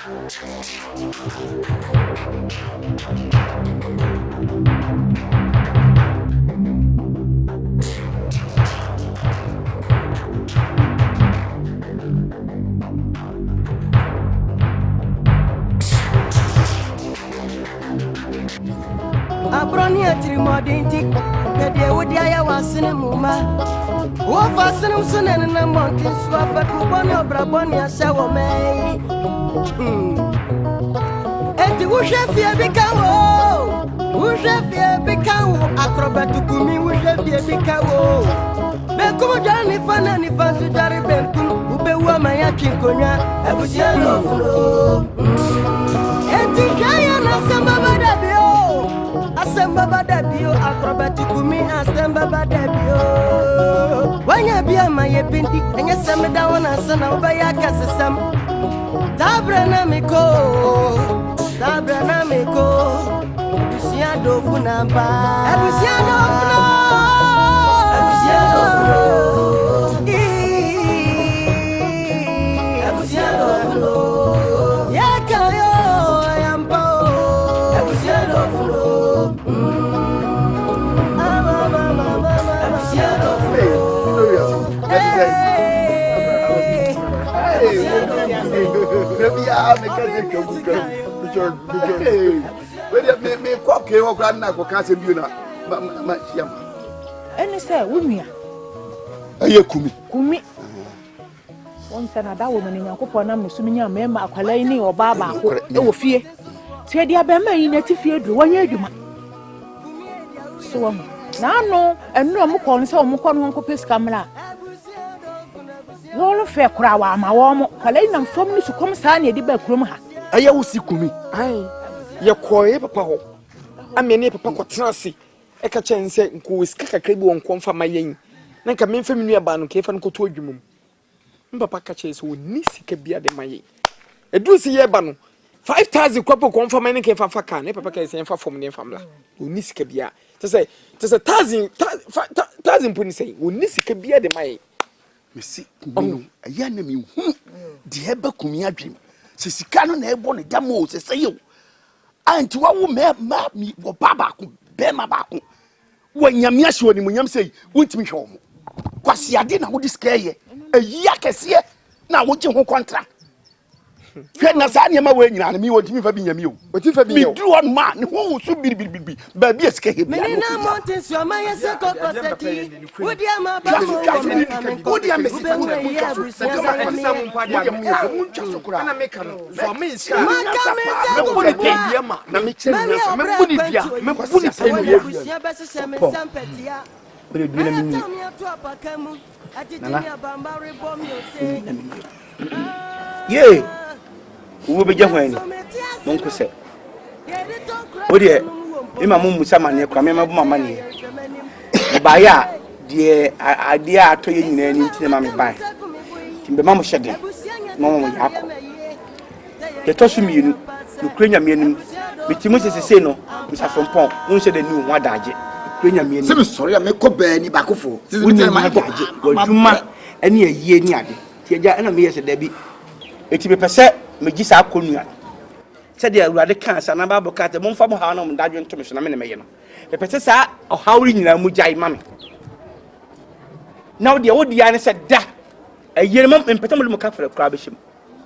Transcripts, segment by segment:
Abronia Trimodinti, the dear Wodia was in a muma. What fasten son and a monkey swap at Kubonia Brabonia Shower May. And the Wushafia Bicao, Wushafia Bicao, acrobat to Gumi, Wushafia Bicao. Becco Johnny Fan and Fan to Dari Benton, who be woman at Chinconia, I was yellow. And the Guyana Samba Dabio. Asamba badabio acrobatic me asamba badabio. When you be a my pinty and you send me down and son of Bayakasam. Tabranamico, Busiado Funamba, Busiado me cock or grandna for Cassie Buna. Any say, Wumia. Kumi. Once another woman in your coupon, I'm assuming your member, Kalani or Baba, or fear. Say, dear Bama, in a fear, 1 year. So, now no, and no more calling so Mukon Copis Camera. Wall of fair crowd, my warm, Kalani and family to come sign a debate room. I will see Kumi. Aye, your quiet papa. I mean, Papa Transi. I catch and say, who is Kakabu and confirm my yin. Nanka men family about Cape and Cotoyum. Papa catches who Nisi Kabia de Maye. A do see Yabano. 5,000 couple confirm any Cape of Fakan, Papa can say from near family. Who Nisi Kabia. To say, there's 1,000 put say, who Nisi Kabia de Maye. Missy, a young name, the Heba Kumia dream. Sisi kano na ebo ne damo se yo anti wa wo me wo baba ko be ma ba ko wo nyame ahye oni munyam sei wontimi hwe wo kwase ade na wo diskaye ayi akese na wo gye ho contract hwe na sa ne ma wo nyina na mi wontimi fa bi nyame o wontimi fa bi mi dru on ma ne ho wo so biri ba bi esika he bia na mountain so ma yese kokosati wodi ama ba mo wodi ama si ana meka no so me iska na me chen me buni dia me buni pen no bere dwena mi ye wo be jahwani mon ko se wodi e ma mum samane kwa me ma bu mama ne ba ya de ade ato ye nyina ni ntine ma me ba timbe ma mo hyede mo mo yakọ ye to so mienu no krenya mienu bitimu sesese no msafrompon won hyede ni ho adaje krenya mienu se me sori me ko ba ni ba kofo woni ma adaje waduma ene ayie ni ade tiaja ena me yese da bi eti me pese me gi sa konua sɛdeɛ awurade ka sa na babo ka te momfa mo hawo na mo dadwe ntom so na me ne meye no me pese sa ɔhawri nyina mu gyae ma me na wode wodi ya ne sɛ da ayie mo mpete mo ka fra kra behim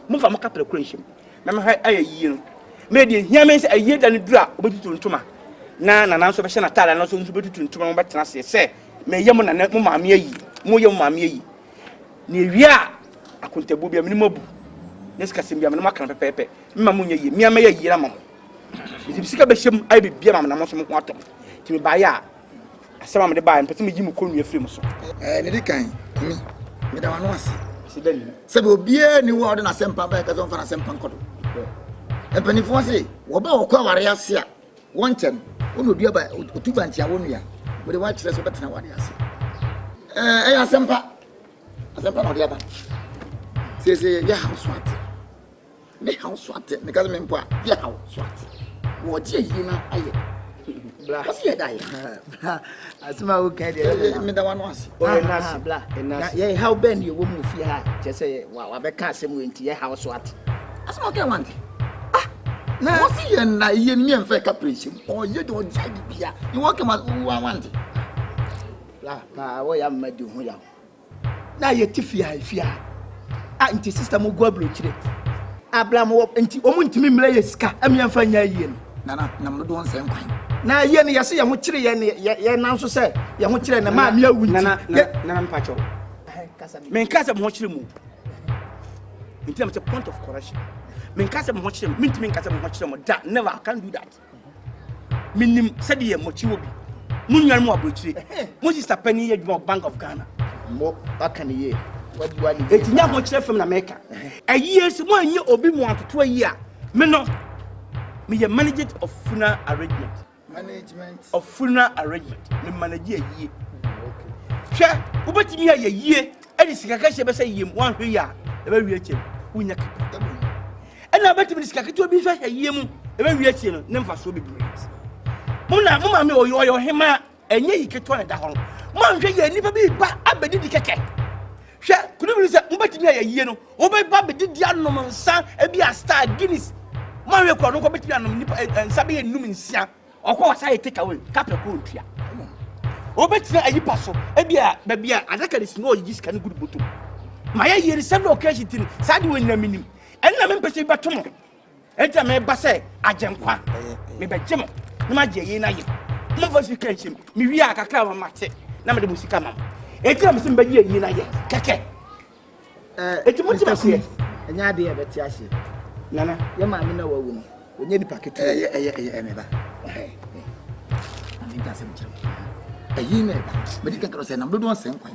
momfa mo ka fra kra nhim na me ha ayie no me de hia me sɛ ayie da ne dura obetutu ntoma na nso be hye na tara na so nso betutu ntoma mo betena se sɛ me ye mo na mo maame ayi mo ye mo maame ayi na ewia akontabu bia me ne mabu neska simbia me no maka na pepepe mma munye yi mia meya yi na mamo bisika be hyem ai bibia mam na mo so mo ho atom ti me ba ya asema me de ba mpete me gi mu konu afiri mo so ne di kan me da wano ase sidani sebe obie ni wo de na sempa ba ka zo fa na sempa nkodo empanifo ase wo ba wo kwa ware ase a won chen ono dua ba otuba ntia wo nua wo de wa kire so betena ware ase ya sempa no dia ba se ya house what me house what me ka me mpo ya house what wo je yi na aye bla what's your die asma wo ka de me da wano ase o na bla ya how bend you wo mu fi ha je say wa be ka asem we nti ya house what asma ke want Na wasi ye na ye ni en fe ka pressure. O ye do jai bia. You want come who want. La wo ya mmadu ho ya. Na ye tifia ifia. Ah nti sister mo go abrochire. Ablam wo nti o mu ntimi mra ye sika amia fa nya yie no. Na mo do nsen kwan. Na ye ne yase ye ho kire ye ne ye nanso se ye ho kire na ma me awu nti. Na mpacho. Men kasa mo ho kire mu. Nti am a point of correction. Men kasa mo ho kire mu. Mintimi kasa mo ho kire mu. That never I can't do that. Minim said ye mo chi wo bi. Munyan mo abrochire. Mo sister penny ye Bank of Ghana. Mo aka ne ye. What do you want? Etinya ho kire from America. Years mo anye obi mo atoto ayi a. Me no. Me ye manager of funeral arrangement. Management of funeral arrangement. Me manage ye. Okay. Sha, ubetimi ya ye. Edi sika ka shebe say yem wan hwe ya. E ba wi akiem. Unya ka. Ena betimi sika ka to bi hwe yem. E ba wi akiem no. Ne mfa so bebre. Mama me oyo hema enye yiketo na da ho. Mo hwe ye nipa bi ba abedi di keke. Hwe kunu se ubetimi ya ye no. Obe ba bedi di anom nsa e bi a star Guinness. Mo hwe ko no ko betimi anom nipa nsa be ye num nsia. Okwa wasa ye take away kapre ko ntua. Obetina ayipa so e bia ba bia adaka de sino oyi sika ne gudu botom. Ma ye yeri several occasion tin sade we na minim. Enna me mpese beto mo. Enta me ba se agenkwa. Me be gye mo. Na ma gye ye na ye. Mo fa sika nchim. Me wi akaka ma mate. Na me de musika mam. Enti am se me gye ye na ye. Keke. Enti mo ti ba se. Enya de e beti ase. Nana, ye ma me na wawu no. Onye di paketu. me ba. Think that's him. Ayi na ba. Me di kan say na do don sen kwan.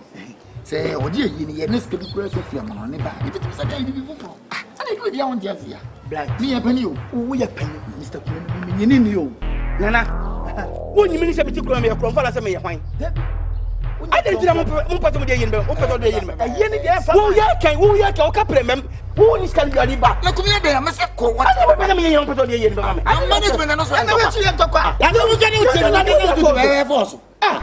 Say odi ayi ni ye ne ske bi kura so fia ma ne ba. If it is say di bi foforo. Ana do bia won dia sia. Black. Me ya pani o. Wo ya pani Mr. Kumi me nyini ni o. Nana. Wo nyimi ni se bi ti kura me ya kura fa la se me ya hwan. Ade ntira mo pato mo de yin be. Mo pato de yin be. Ayi ni de fa. Wo ya kan o ka premem. Wo ni ska bi ba. Na kumi de ya me se ko what. Ade mo me yin pato de yin be ma me. Am management na no so. Na we ti ye tokwa. Ya no je ni ti na de to be force. Ah.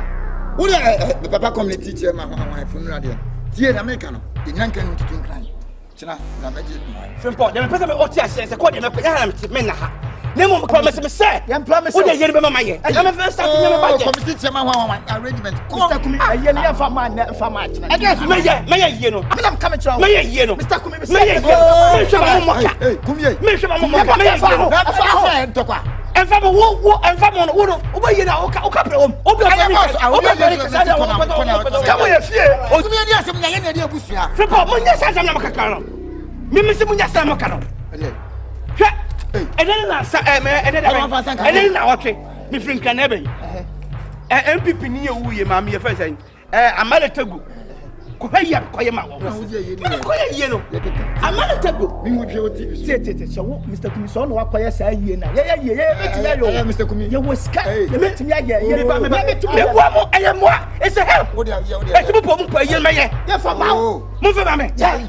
Wo the papa community chairman my funeral there. Tie na America no. The nyankan to twin clan. China na beje. Frimport, dem pese me o ti ase se ko de me ya na me na ha. Nemo me promise me say. Yam promise. Wo de yin be ma ye. Na me first start yin me budget. Community chairman one arrangement. Mr. Kumi ayi ni ya fa ma na fa ma china. Against me ye no. I'm not coming to. Me ye no. Mr. Kumi Me ye no. Me shwa mo moka. Kumi ye. Me shwa mo moka. Me ye no. Fa ntokwa. Enfa mo wo enfa mo no wo ba ye na o ka pre om. O bia come here fie. Kumi ye dia sem nya ye na dia busua. Frimport, mo nya sa sam na makaka no. Me se mo nya sa makaka no. Hwe. Eden na sa eden na wotwe. Me frinka na be. MPP ni ye wuye ma me ye fa sai. Amale Tagu. Ko ya ko ye ma wo. Ko ye no. Amale Tagu. Me wo dwe o TV. Se wo Mr. Kumi so no wakoye sa yie na. Ye beti ya yo. Mr. Kumi. Ye wo ska. Ye beti ya ye ba me beti Me wo mo eye mo. It's a help. Wo dia. E ti mo po mo pa ye ma ye. ye fa ma. Mo fa ba me.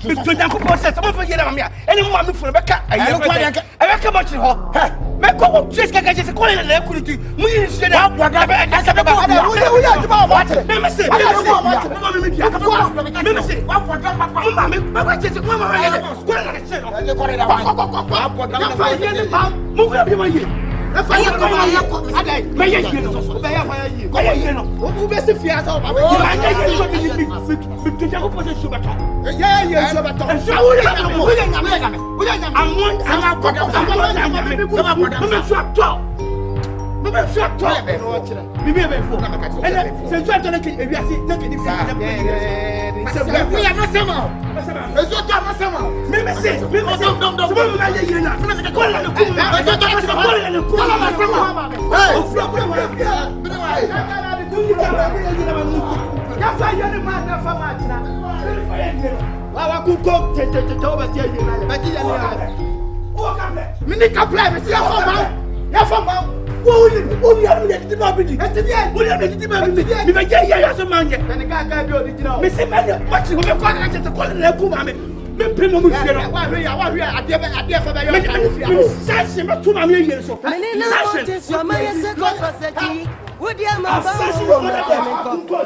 Me to janko process. Mo fa ye na ma me. Ene mo ma me funu be ka. Aye ka mo chi ho. Me ko wo tres ka se ko le na kuruti. Mu yi se da. Asa be ba. Wo ya juba wa ate. Me se. Me se. Wa poda papa. Mo ma me. Ba che se ko ma ma ye. Ko na ke se no. Ya fa ye ni ma. Mo ko bi ma ye. Ya fa ye ko ma ya ko. Ade. Me ye ye no. Be ya fa ye. Ko ye ye no. Wo be se fia sa o ba. Ma ye ye so bi me to janko process so ba to. Ye so ba to. Wo ya nya me. Amon sama ko Me be fo. Ene se tu atone ke ewiase na ke di se na ko. We are not sama. Ezo to na sama. Me se. So me ma ye ye na. Ko la no ku. Ezo to na sama. Ko la na sama. O flo flo. Ya fa ye ni ma na fa ma china. Wa ku ko te ba tie ye na. Ba ji ya ni. O ka ble. Mi ni ka play me se ya fa ma. Ya fa ma. Wo ya me ti ba bi ni. Wo ya me ti ba bi ni. Mi ba je ya so manje. Beni ka bi original. Me se me ma ti wo me kwa ka te ko na ku ma me. Me pe mo mu fie no. Wa hwe ade fa ba yo ka fie. Me sanse me tu ma me ye so. Mene na mountain so ma ye se ko proseti. Wodi ama ba wo na ko.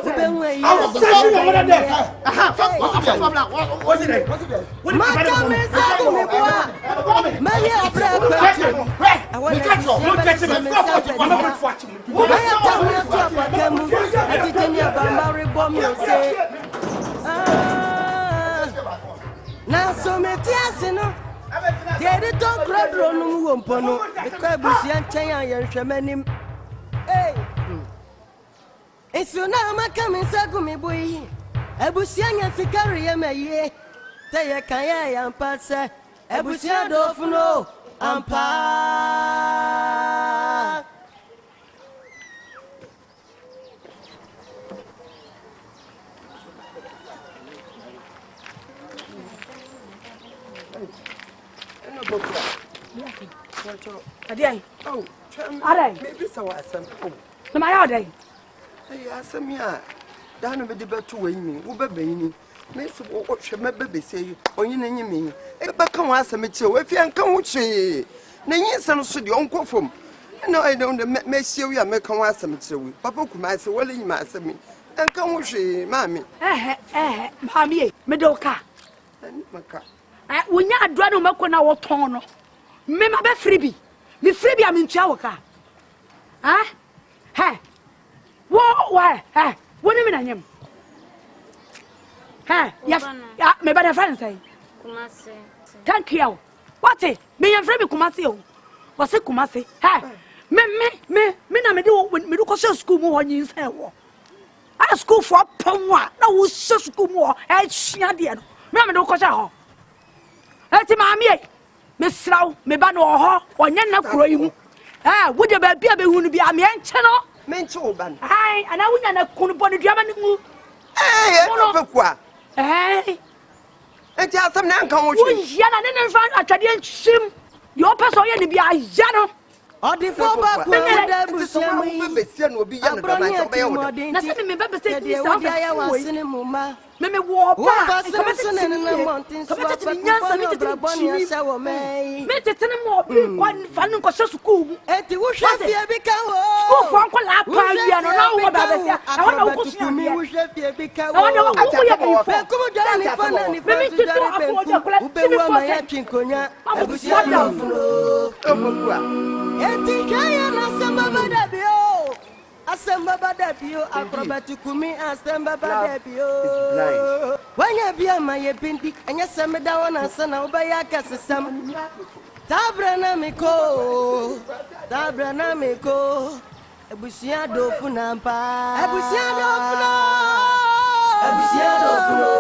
Be nwe yi. Aha, fa bla. What's it? Mata me sa ko me boa. Ma ye abra ko. wona Look at you. Look at you. I'm not watching you. I am telling you to Abakamu. I did tell you about Mary Bomb, you say. Now, so many tears, no. Get it on crowd run, Wumpono. The crab is young China and Shamanim. Hey. It's you now, my coming, Sagumi boy. Ebusian and Sicari, my ye. Taya Kaya and Passa. Ebusian of no. Ampa. Adia. Oh, Adia. maybe so I some. Na my day. Hey, asem ya. Da no be de beto we mi. Wo bebe ni. Me so wo hwe me bebe sei. Onyi na nyi mi. E be kan wa asem che we fi an kan wo che. Na nyi san so de onko fom. No, I don't me show you me kan wa asem che we. Papa kuma se wo le nyi ma asem mi. An kan wo hwe mami. Mami, me do ka. Ani maka. Wonya adua no mako na wo ton no. Me ma be freebie. Me freebie am ntua wo ka. Wo ni me na nyem. Ya me ba da friend say. Kumasi. Thank you. What? Me yan freebie Kumasi o. Wo se Kumasi. Me na me do ko school mu ho nyin say wo. A school for pomwa na wo school mu ho e hia de no. Me do ko sha ho. Eti maami e. Me sraw me ba no ho onye na kuro yi mu. Wo de ba bia be hu no bia me enche no. Me enche o ban. Ana wunya na kunu bo no duama ni mu. E no be kwa. Eti asem na nkan wo hwe. Wo ya na ne nfa atwade enchim. Ye o peso ye ne bia ya no. Odi fo ba ko da busiamu yi. Be sia no obi ya no da na so be wo. Na se me be se di sa ya wa sine mu ma. Me wo ba so na na mountain so ba nyansa mi tete boni asa wo me. Me tete ne mo bi kwa fa no ko school mu. Eti wo hwe fie bi ka wo. School fo anko la pa wi no na wo ba be sia. Na wo ko sia mi wo hwe fie bi ka wo. Na wo ko ya bi fo. Ko mo jara ni fa na ni fa so jara be ku. Ube wo ma ya twinkonya. Abusia da funo. Eti kaya na samba badabio. Asamba badabio akrobatukumi asamba badabio. Wanya bia maye bindi anya semeda wana sana ubaya kasesam. Tabra na miko. Ebusia do funampa. Ebusia do funo.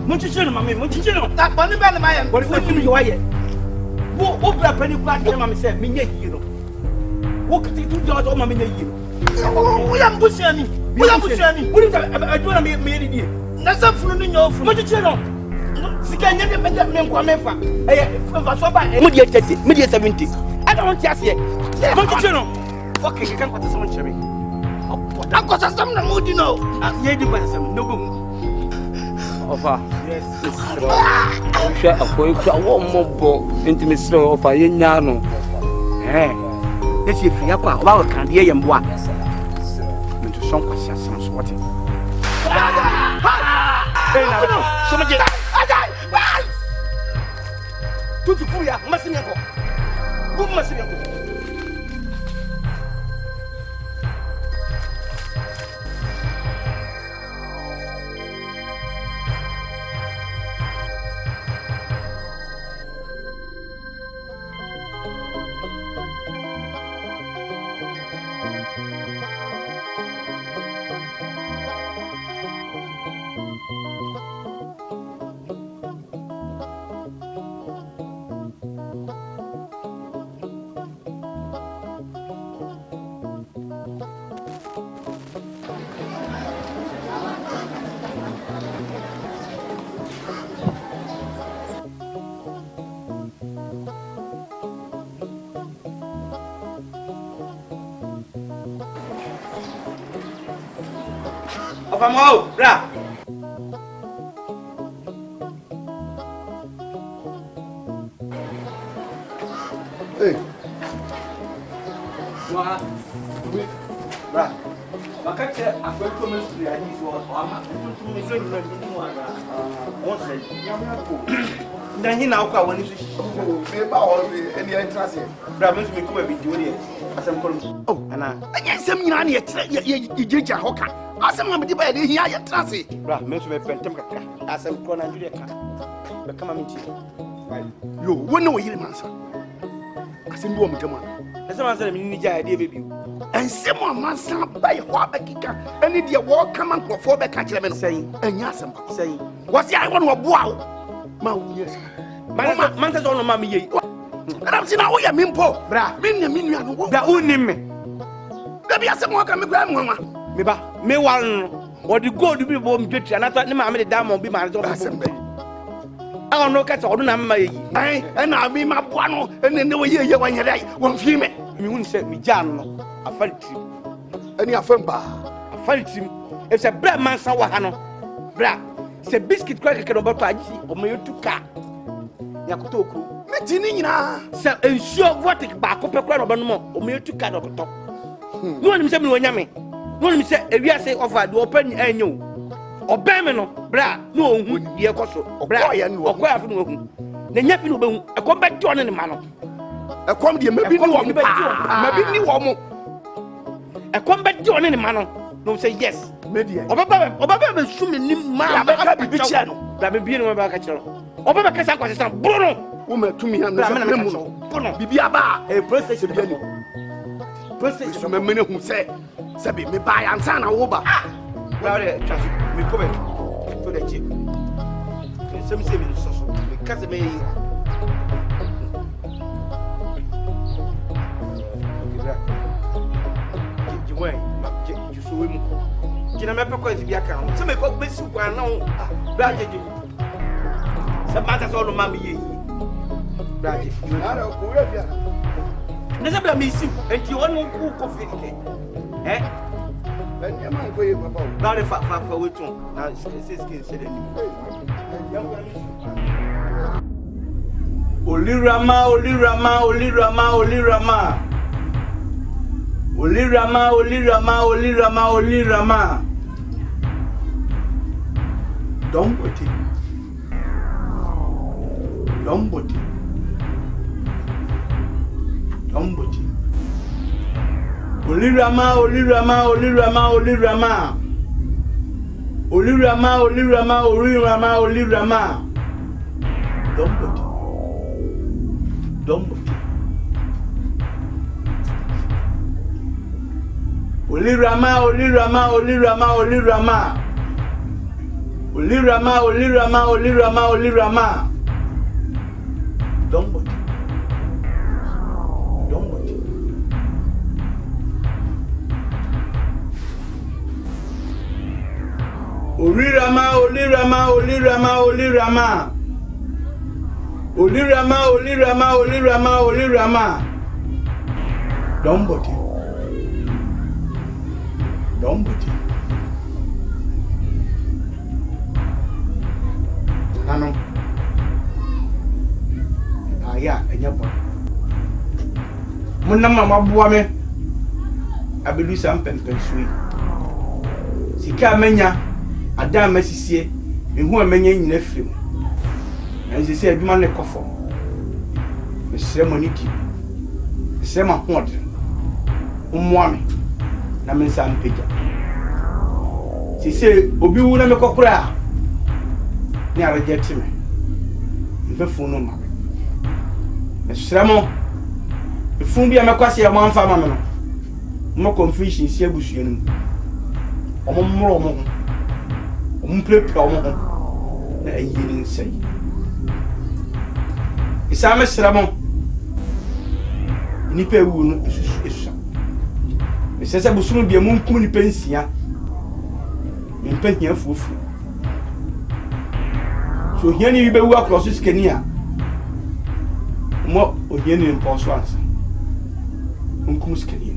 Munchichino mami, munchichino. Ta bani bani maye. What do you why? Wo bra pani kwa ke mami se menye yiro. Wo kiti tu jawo o mami nye yiro. Wo ya mbusiani. Wo ta aduna me di. Na sa funu no nyo funu. Munchichino. Sika nye me nkwa mefa. Fa so ba. Mo di 30, me di 70. I don't want to see. Munchichino. Okay, you can kwata some chemi. Da kwata some na mudi no. Ye di kwata some no go. Ofa. Yes. Hwɛ akoy kwa wo mobbo intimi sre ofa yenya no. Esi fi yakwa ba wa kan de ye mboa. Mintu son kwasha sam so wote. Na. So me tutu fuya masineko. Ku masineko. Vamos, bra. Hey. Bra. Wakati akwetu msuri hadithi wa ama tumezwe ni onse na hina akwa wani so me ba o eni entrance bra me so me kuma bi diori asem kolum oh ana anya sem nyina na ye jeja hoka asem ma bi ba ye hia ye entrance bra me so me pentem kakra asem ko na ndure ka be kama minti yo wona wo yire mansa asem bi wo mtama asem mansa me ni ja ade bebi ensem mansa ba ye ho abakika eni de wo kama nkofo be ka kire me no sei anya asem sei wasi ai wona wo boa wo ma wo yes man says on mama ye adam sina wo ya mimpo bra me nya me nua no wo da unim me da bi asem wo ka me kwa mwa me ba me wal no wo di gold bi bo mdwetri anata ne ma me de diamond bi ma na asem be a no ka ta odo na mama ye ai na mi ma boa no ene wo ye wanya dai wo fi me mi hun se mi jan no afari trim eni afem ba afari trim e se bra man sa wa ha no bra se biscuit kwa keke no bato aji o me yotuka yakoto okru me ti ni nyina se ensure vote ba ko pe kwa no bano mo o me yotuka no koto no ni se mi wonya me no ni se ewiase offer de open anyo oben me no bra no ohu ye koso bra okoya fi no ohu na nya fi no behu e ko be ti one ne ma no e kom de mabi ni wo mo mabi ni wo mo e ko be ti one ne ma no no say yes media obaba be sumi ni ma ba ka bibi chia no bra me bi ni ba ka chiro obaba ka sa kwase san bro no wo ma tumi han no se mu no bibi aba process bi ani process so me mene hu se bi me ba ya nsa na wo ba bra de traffic me ko be to the chip se mi so me ka se me jiwen ji so we mu kina me peko ezi biaka no se me ko besi kwa na bra jeje se mata so no mama ye bra jeje ara ko we bia ne se bra me isi enti wonu ku ko fike ben yama ko ye papa bra de fa we tun na se skin se de ni olirama olirama olirama olirama olirama olirama olirama olirama domboti domboti domboti olirama olirama olirama olirama olirama olirama olirama olirama domboti domboti olirama olirama olirama olirama olirama olirama olirama olirama domboti domboti olirama olirama olirama olirama olirama olirama olirama olirama domboti domboti nano aya enya bo munama maboa me abedu sam pempensui sika menya ada masisie ehu amenya nyina firim ense se aduma ne kofo mesre moniti mesre ma hode ummoame na mensa mpeja sise obi wu na mekokora ni areject me mfe funu ma mesre mo efun bia mekwase ya manfa ma me no mo confusion si abusuo no omommoro mo ho omprepra mo ho na ayini nsai isa mesre mo ni pe wu no esusa mesese busunu bia munkum ni pensia mpe hia fufu so hia ni be wu across skenia mo ohia ni mposo ansa munkum skenia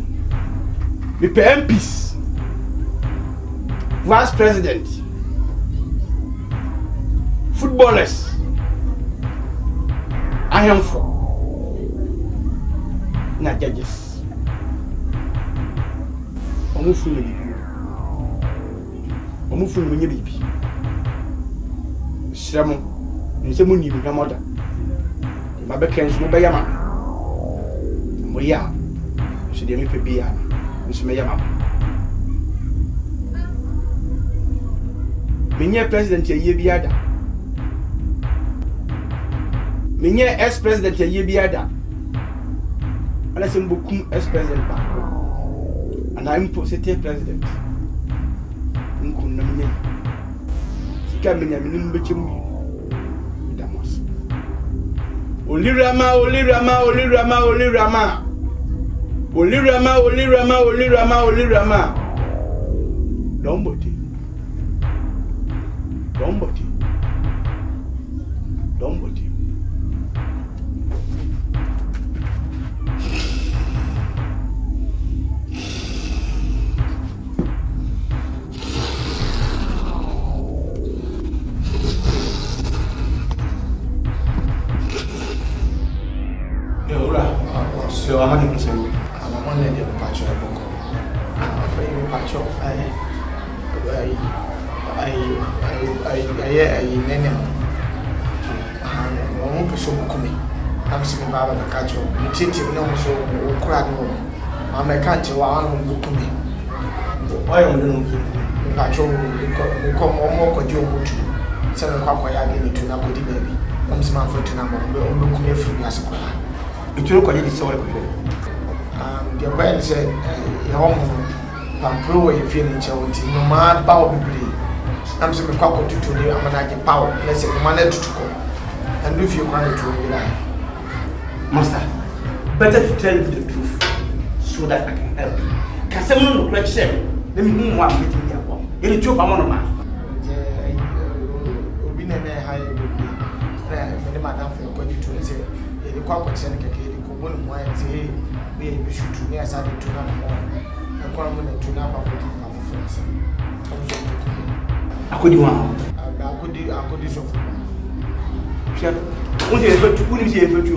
mi pe MPs vice president footballers ahemfo na judges omo funu ni Omo fu no nye bibi. Shremo. Nse mo ni bi na moda. Ma be ken so be yama. Mo ya. So de me pe bi ya. Nso me yama. Menye president ye bi ada. Menye ex president ye bi ada. Ana se mbokum ex president ba. Ana impo c'était president. Nko na menye. Sika menye menim bechem. Damos. Olirama. Domboti. So how many percent? I'm on the patch of book. I'm so coming. I'm seeing Baba the catch of the city, no so crowd. I'm a catch of one book me. Why am I doing? Patch of come more could you 7 o'clock. I gave it to Nabody baby. I'm smart for Tunamo, look me free as a crowd. It will call you so The brand said, home Pampro, if you're in Chelsea, no man, power be. I'm some cockle to the Amanaki power, let's say, manage to go. And if you want to rely. Master, better to tell you the truth so that I can help you. Can someone look like Shem? Let me know what I'm getting here for. Any job I'm on a man. We never hire you. Madam for going to say, the corporate senator, one wine say, we should to me as I did to know more. I'm going to know about our friends. I could do one. I could do so. What is it to you?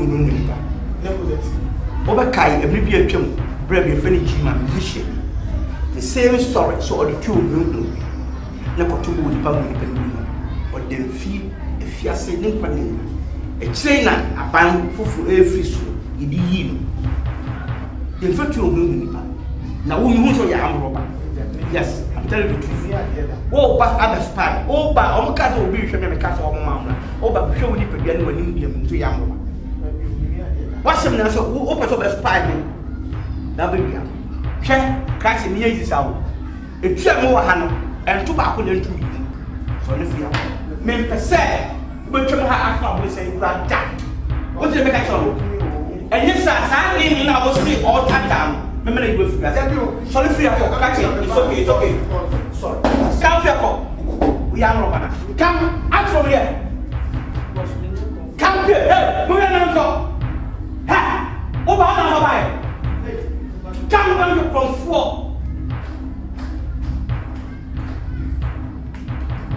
Over Kai, every beer chum, brave your friend Jim musician. The same story, so the two will do. Never to go the public, but then feel if you are saying a trainer, a band for every soul, it is. The virtue of now, we want to your yes, I'm telling you the truth. Oh, but other spot. Oh, but I'm going to be a castle of Mamma. Oh, but show me again when you to Yamma. What's the answer? Who opens up a spy? Now, baby, check, crashing the ages out. A chair more hand and tobacco than 2 years. So, if you have men per se, but you have to say, that. What did you make a show? And yes, I didn't know see all that down. Remember you go through. Sorry for your catch it. It's okay. Sorry. Come here, we are not. Come out from here. Come here. Hey, move your name go. Hey, over on the come from 4.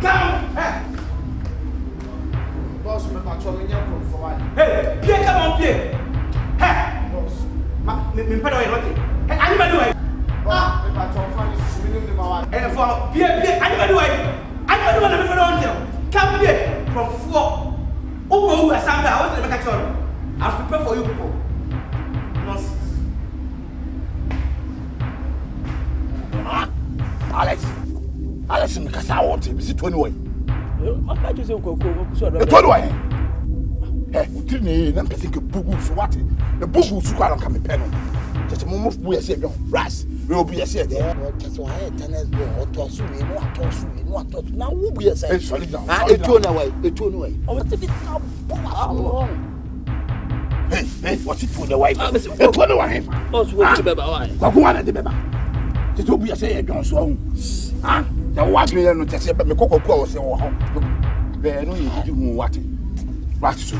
Come. Hey. Boss, me patrolling from 4. Hey, Pierre, come on, Pierre. Hey, boss. Me pardon you. Hey, anybody do it? Ah, me patrol fan is swimming in my water. Hey, for Pierre, anybody do it? Anybody want to be for come here from 4. Who are some I want to make a choice. I'll prepare for you people. Nonsense. Alex, because I want him. Is it 21? I can't just go. 21. Hey, we didn't know. Think of Bugu for what? The Bugu is quite coming pen. Just a moment we say, no, Ras, we will be a said. That's why I tennis or toss you, no, now we'll be a say. Sorry, now. It turned away. Oh, what's a bit hey, what's it for the wife? It turned away. What's what to be about? But one at the baby. It will be a say, John Song. Ah, the watch me and just say, but the cocoa was your home. There, no, you do what? Ras.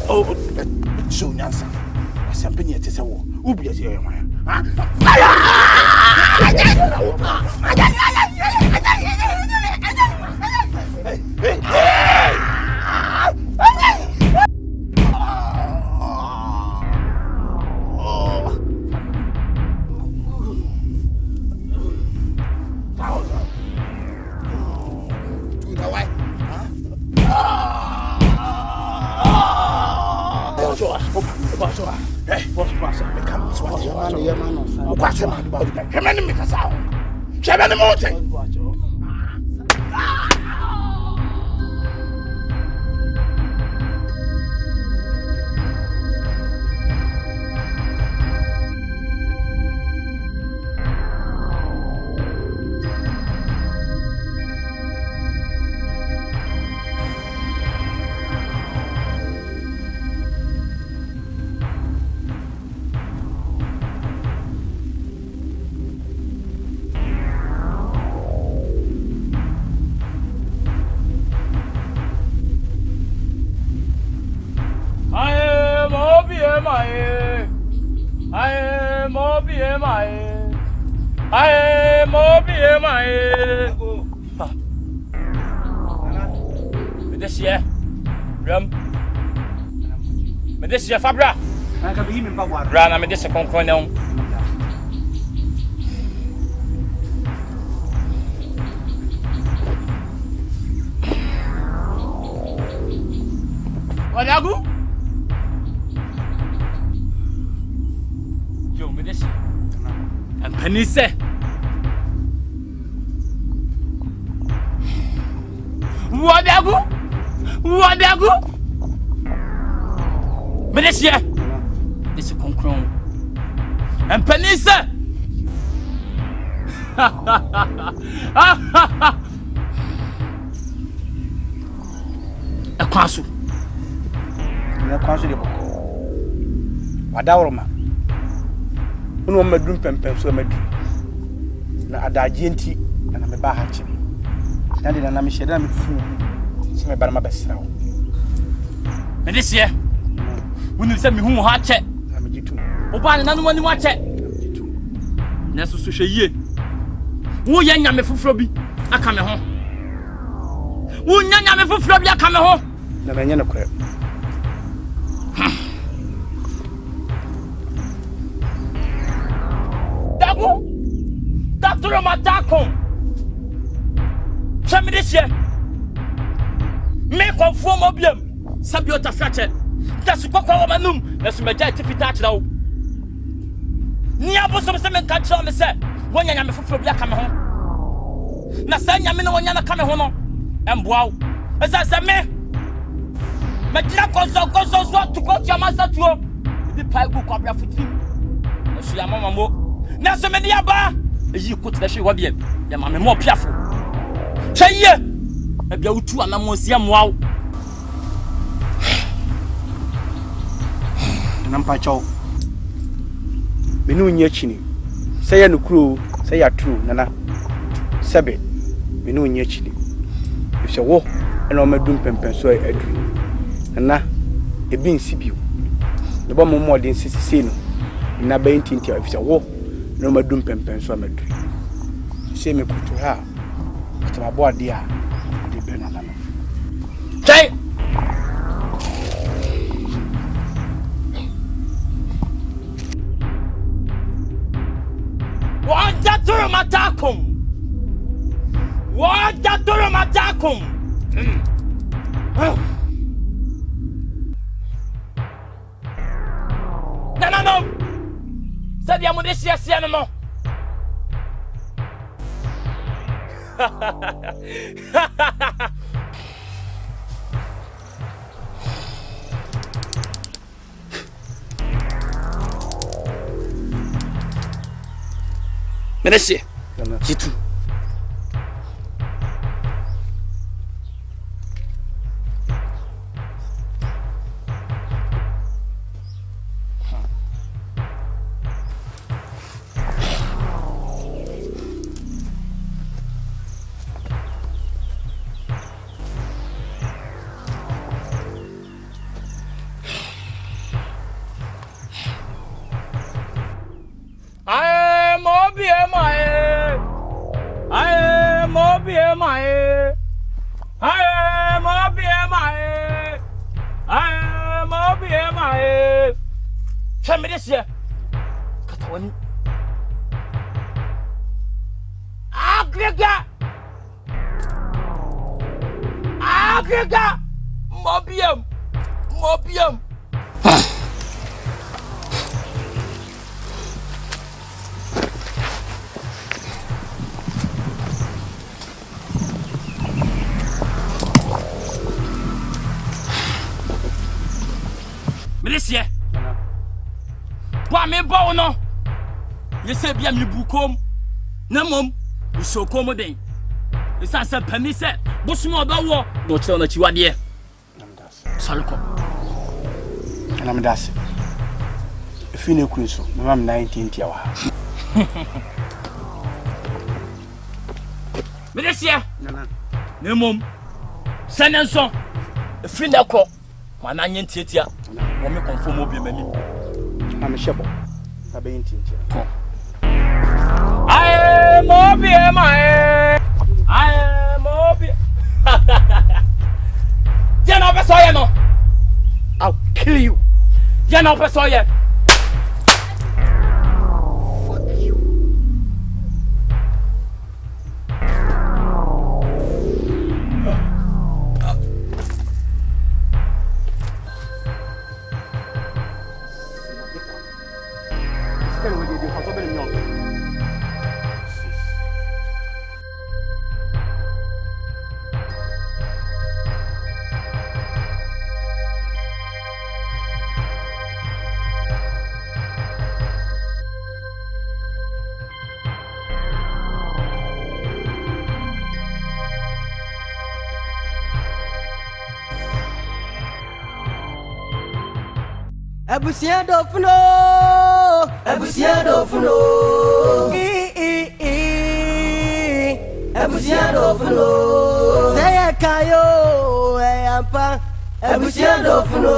Oh, soon answer. Something yet is a war. Who be a year? Hey, what's the Become what? What's the matter? Come on, make us out. Seven in the mountain. This is Fabra. I can be him in Bagua. Run, I'm a disappointed corner. What are you? Yo, me this. And Penny say. What are you? What are you? Menesia, this is concrete. And Penisa. A castle. Na kwanso de boko. Wadawroma. Unu ma dum pempem so ma dum. Na adaje nti na me ba ha chi. Na de na me sheda me fu. So me ba ma besra wo. Menesia. Wunu se me hu ha che. Na me gitu. Oba ne nanu ani wa che. Na so hwe yie. Wo ya nya me foforo bi aka me ho. Wo nya me foforo bi aka me ho. Na me nya na kure. Dabu. Doctor Matako. Chame this year. Me conform obiam. Sabiota fracture. That's what I want. That's my dad to fit that now. Nia bosom se men catch on me say. When you am for bia come home. Na say nyame no nyana come home no. Emboa. Esa se me. Me tira koso so to go to masa tuo. Di pai go kwabra futi. Na so ya mama mo. Na so me dia ba. Eyi ko tira hwe wa bia. Ya mama mo piafo. Hweye. E bia utu anamo sia moa. Nampa chaw. Menu nya chini. Say ya nukru, say ya true nana. Sebe. Menu nya chini. If se wo ena o madum pempen so adri. Nana ebi nsibio. Ne bo mo den sisi no. Na ba ntinti if se wo ena o madum pempen so amadri. Se me kutu ha. Tama bo ade a de be nana no. Jai. Wadatoro matakum. No. Said the Amodesia Sianamo. Menesie. Jitu. Menesie. Katawani. Agrega. Mobium. Milicia. Kwa me bo no. You say bia me bukom. Na mom, you so come den. You say pami say, bosumo obawo, no chiro na chiwade. Salko. And I'm das. If you know Kunso, I'm 19 tiawa. Milicia. Na mom. Senenso. If you na ko, mana nyentia. Wo me conform obi mani. I'm a shebo. I be in tintia. I am Obi. You know what I know? I'll kill you. You know what I know? Fuck you. Abusia dofuno, Abusia dofuno, Abusia dofuno, say kayo, ampa, Abusia dofuno.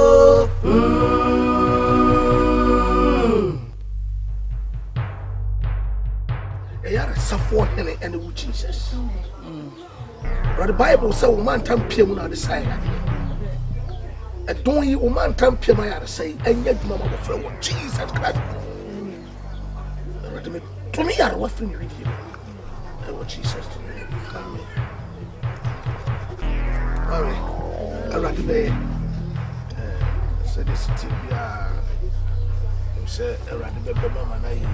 Yara safo hene and the Jesus. But the Bible says woman tam piem na the side. I don't you woman tam piem I say and yet mama go friend with Jesus Christ. To me are what friend with you. And what Jesus to me. Alright. I rather be say this TV say I rather be mama na yi.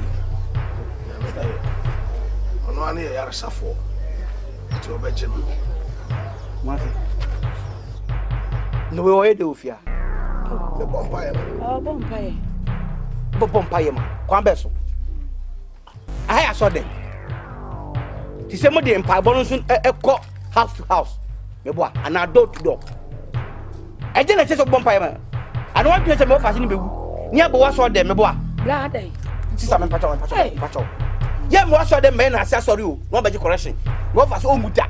No ani ya safo to obeje no Mate. No we oye de ofia. the bonfire Bompaye. Bompaye ma. Kwan be so. I saw them. Ti se mo de empire bon so ekọ house to house. Me boa and door to door. I just say so bompaye ma. I don't want to say me ofasi ni bewu. Ni abo so dem me boa. Bla dey. Ti sa me pacho. Yeah, mo aso dem men asa sorry o. No be correction. No fa so omuda.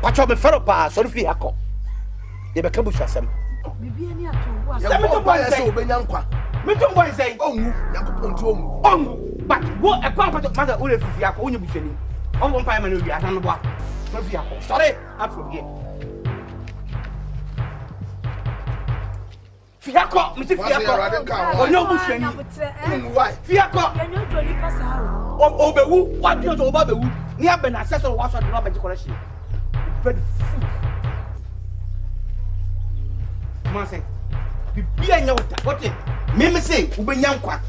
Pacho me fero pa sorry fi akọ. Ye be kabu swasem. Bibia ni ato. ya bonfire say obenya nkwa Me to boy say onwu yakopon ti onwu onwu but wo e kwa pacho maza o le fi akọ onye busheni. O won pa ma no wi asan no boa. No fi akọ. Sorry, I forget. Fiako, Mr. Fiako. Onyo busheni. Why? Fiako. Ya nyo joli pasa o. Obewu, what do you to obewu? Ni abena assessor was on the correction. Very fool. Come on, say. Be a nyota. What it? Me say, ubenyankwa.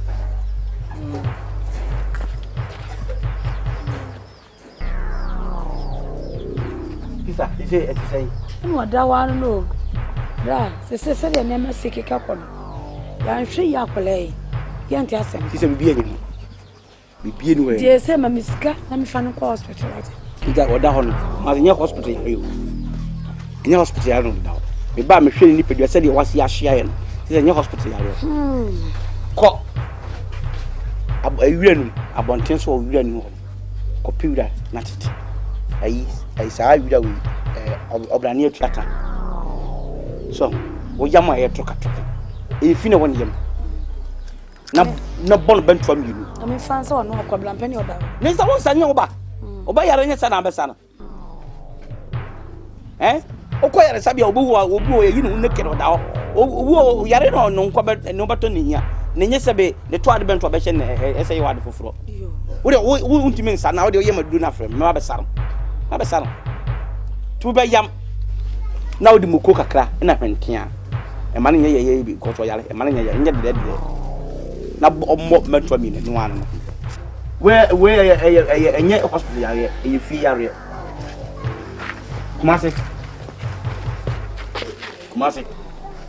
Pisa, he say. No da wan no. Da, se de me masiki ka kono. Ya nhwe ya kwale. Ya nti asem. He say be a nyi. Be anywhere. Je se ma miska na me fa no ko hospital ati. Ida oda hono. Ma nya hospital ya yo. Nya hospital ya no da. Me ba me hwe ni pedua se de wase ya hia ye no. He say nya hospital ya yo. Ko. Awira nu, abonten so awira nu. Ko piwira na tete. Ayi saa awira we obrane atuata. So, wo yama ye toka. E fi na won yam. Na bon bentua miru. Ami fan so no akobla mpani oda. Ne sa won sanya oba. Oba yare nya sana ambesa na. Okọ yare sabia obu wo yi no nekere oda ho. Obu yare no nkọ be no bato ne hia. Ne nye sebe ne to ade bentua be hye ne ese ye wade foforo. Wo untimi nsa na wo de ye madu na frem. Me abesaro. Abesaro. Tu be yam. Na wo di muko kakra na hwentia. E ma ne ye bi ko to yare. E ma ne ye nye de na ommo mentua mi ne no anu. We enye hospital yare e fi yare. Kumase.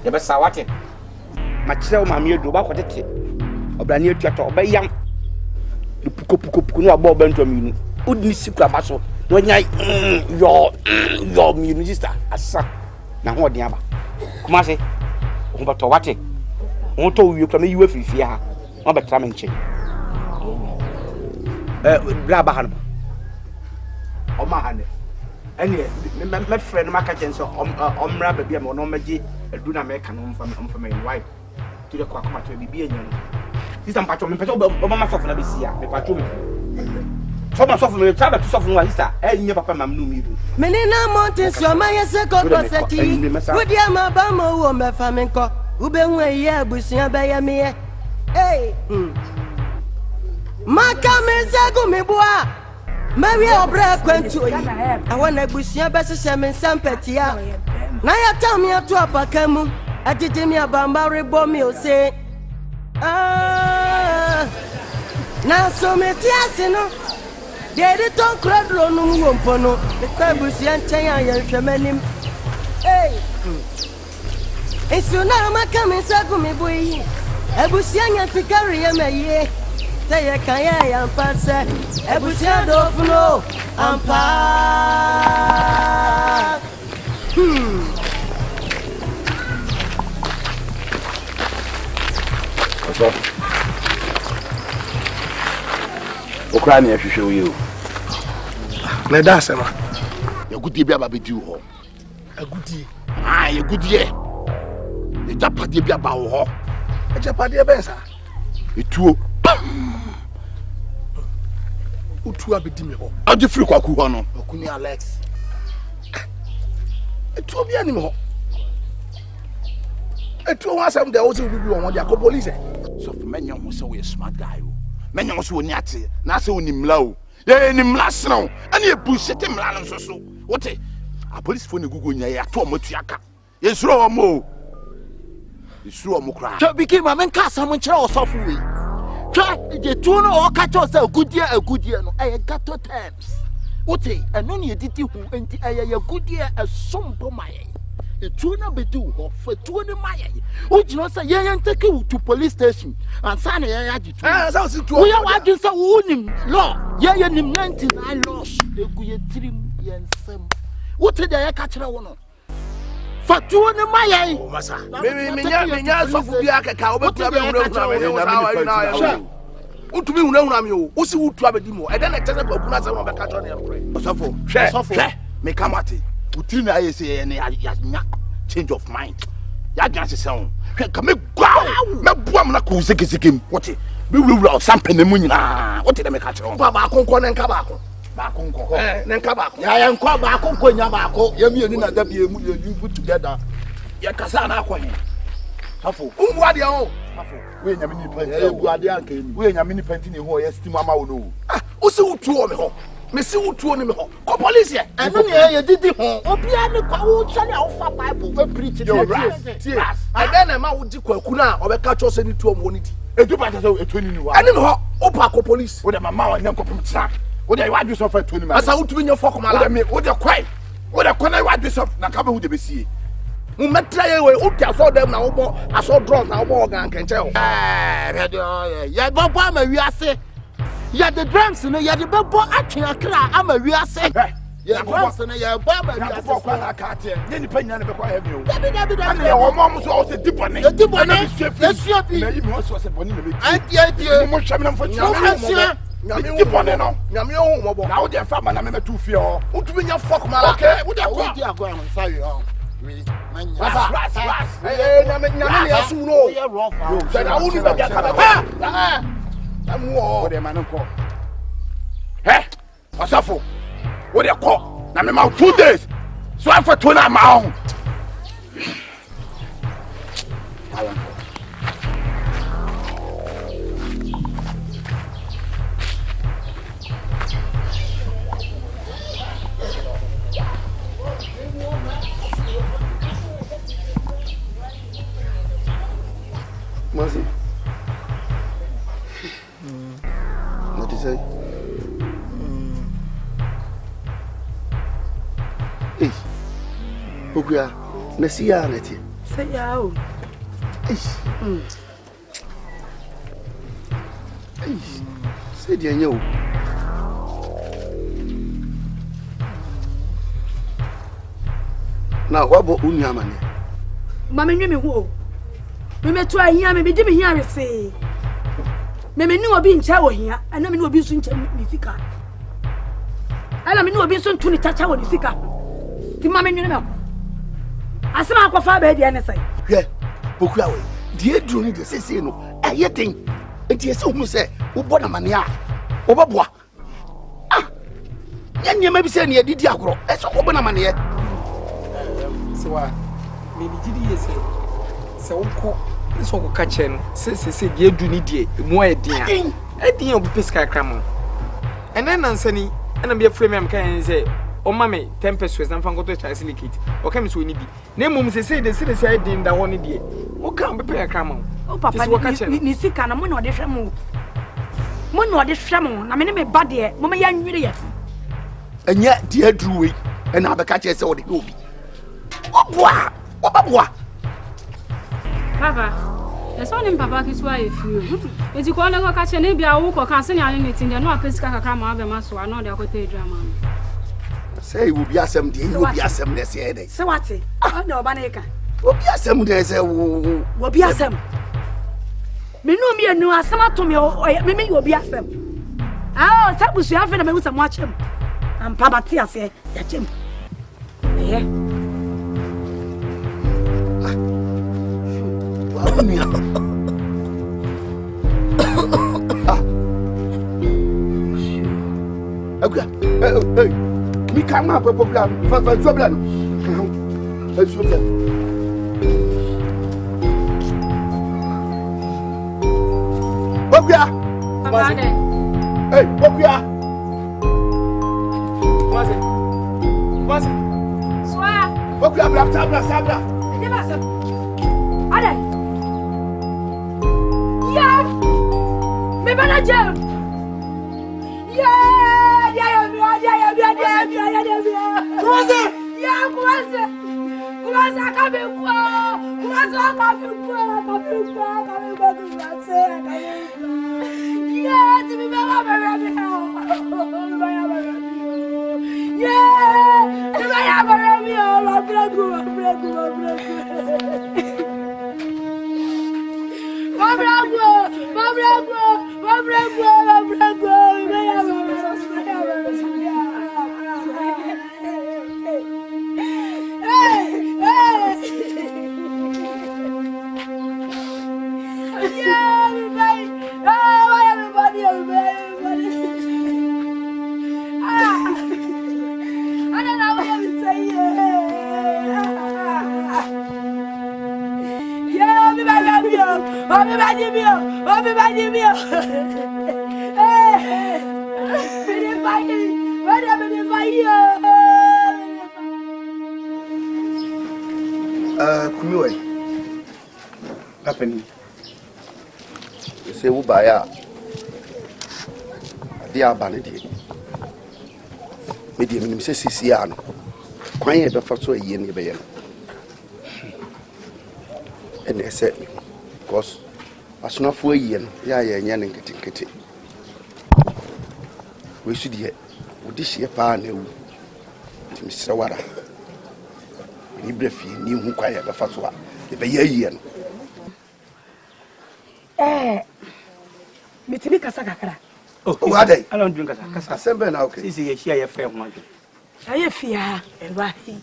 Ya be sawate. ma kyerɛ ma me edu ba ko tete obrani etu ato obayam de puko no aba obanto minu udni sikura ba so no nya yo minu sister asa na ho ɔden aba kuma se ho bato wate ho to wie kura me yiwe fifia ha ho betra me nche bla ba ha no o ma ha ne ene me friend maka chen so omra ba bia me no magi adu na me ka no mfa me wife to the kwa kuma to bibia nya no sister mpacho me mpacho o mama sofu na besia me pacho me so ma sofu me taba to sofu no sister nye papa mam no mi do menina monte so ma yese ko proseki wodi ama ba mo wo me fa me nko ube hu eyi abusia ba ya me maka me zagu me bua Mary obra kwantu yi awona abusia ba sese me sampetia na ya tam ya to apakamu atete mi abamba rebo mi o se na so me ti ase no de de ton kradro no mu mpo no me ka abusia nchen ya hwemanim esu na maka me zagu me boyi abusia nya sikari ya meye say kaya ya mpase ebusia do funo ampa Ukraine ya hwehwe wo na da asema ya gudie bia ba bedi wo agudie ya gudie e japade bia ba wo ho e japade be sa etuo utu abedi me ho ade free kwaku ho no okuni Alex etuo bia ni me ho etuo wa sam de wo se bibi won de akọ police so for menya ho se we smart guy o menya ho se oni ate na se oni mla o ye ni mla sno ane e bullshit mla no so wote a police phone gugu nya ya to matu aka ye suro o mo isuro mo kra to biki ma men ka sam nkyere o sofu we twa de tu no o ka cho say agudie no e gato times wote eno ne editi hu enti eye agudie esompo maye etu na bedu ho fatu ne maye o jino say ye take you to police station and say ye agitu say si tu o ya wadu say wo nim law ye nim 99 laws eguye trim ye nsem wote de ye ka kire wo no fatu ne maye o masa menya sofu bia keka obetua be hunahuna me ne sawa na utumi hunahuna me o usi utu abedi mo e de na tese kwa kuna sawa be ka tro ne emkre sofu hwe me kamate utiri na ayese ye ne ya change of mind ya gyan se seun hwe ka me gwa me boam na ko sekesekem wote be wura sampene mu nyina wote de me ka kire ba konko ne nka ba konko ne nka ba ya nko ba konko nya ba ko ya mienu na da bie mu ye you together ya kasa na akọ he safo umbu ade o safo we nya mini panti ebu ade anka ni we nya mini panti ni ho ya steam ama wo no o se utuo me ho me se utuo ni me ho ko police e eno ne ye didi ho obia ne kwa wo chale a wo fa bible we preach it ade na ma wo di kwaku na obeka cho se ni tuo mo ni di edu pa so etoni ni wa ani me ho o pa ko police wo de mama wa nyanko pem tra wo de wadu so fa etoni ma asa utumi nya foko mala wo de me wo de kwai wo de kona wadu so na ka be hu de be sie mu metra ye we utia so dem na wo bo aso drug na wo bo organ kenche ho radio ya bobo ama wiase ya the drums no ya de bobo atwe akra ama wiase ya drums no ya bobo ama wiase ko kwa na ka tie ye ni panya na be kwa heavy o dabi ya wo mo so o se dipone na yi mi o so se boni na be antie mo hwam na mfo chi dipone no nyame o mo bo na wo de fa ma na me tu fie ho utumi nya fok mala okay wo de kwa di agwa no sai ho ras nyame ya su no se na wo ni be ka amuo de manko asafo wo de ko na me ma 2 days so afa to na ma ho Masi. What do you say? Hey. Okuya, na siya na ti. Say ya o. Say dear you. Now what about Unyamani? Mamma knew me who. Me met to hear me did me hear say. Me knew being chow here, and I mean, be soon to Missika. I mean, no be soon to touch our Missika. The mamma knew no. As a man of father, the answer. Yeah, Bukawe, dear Juni, the Sissino, a yetting. It is who say, Ubona Mania, Obabwa. Ah, you may be saying, you did Yagro, as Obona Mania. So, maybe GD say, so this will catch him. Say, you do need more dear. I think of Pisca Cramon. And then Ansani, and I'm be a frame, I'm can say, oh, mammy, tempest was and Fango to silicate, or comes with Nibby. Name say the city side in the one idea. What can't be a cramon? Oh, Papa, Nisika, and Mono de Shamu. Mono de Shamu, I mean, a bad dear, Mamma Yan Juliet. And yet, dear Drew, and other catches all the movie. What? Papa, there's one in Papa's wife. If you call a catch and maybe I walk or can't say anything, you're not a Pisca Cram of a muscle, I know they're going to drama. Say, will be assembly, will be assembly, this year. So what's it? I know Baneka. Will be assembly, say, will be assembly. Me no me no asama to me o me you be assembly. Ah, that was you have na me with watch him. And Papa Tia say, ya chim. Eh? Okay. We can't have a problem. Let's look at Bobia! Hey, Bobia! What's it? Swear! Bobia, Sabra! Give us a. Allez! Yeah! Me manager! Yeah! Kumiwe. Happening. You say Ubaya. Dear Banity. Medium says Siciano. Quiet the first way in the bay. And they said, because as not for a year, yan getting kitty. We should yet. Would this year pan Mr. Wada? Ni brefi ni hu kwa ya befa so a e be ye no metimi kasa kakra wadai ala ndun kasa sembe na okay sisi ye hia ye fe ho adwo aye fia elwahi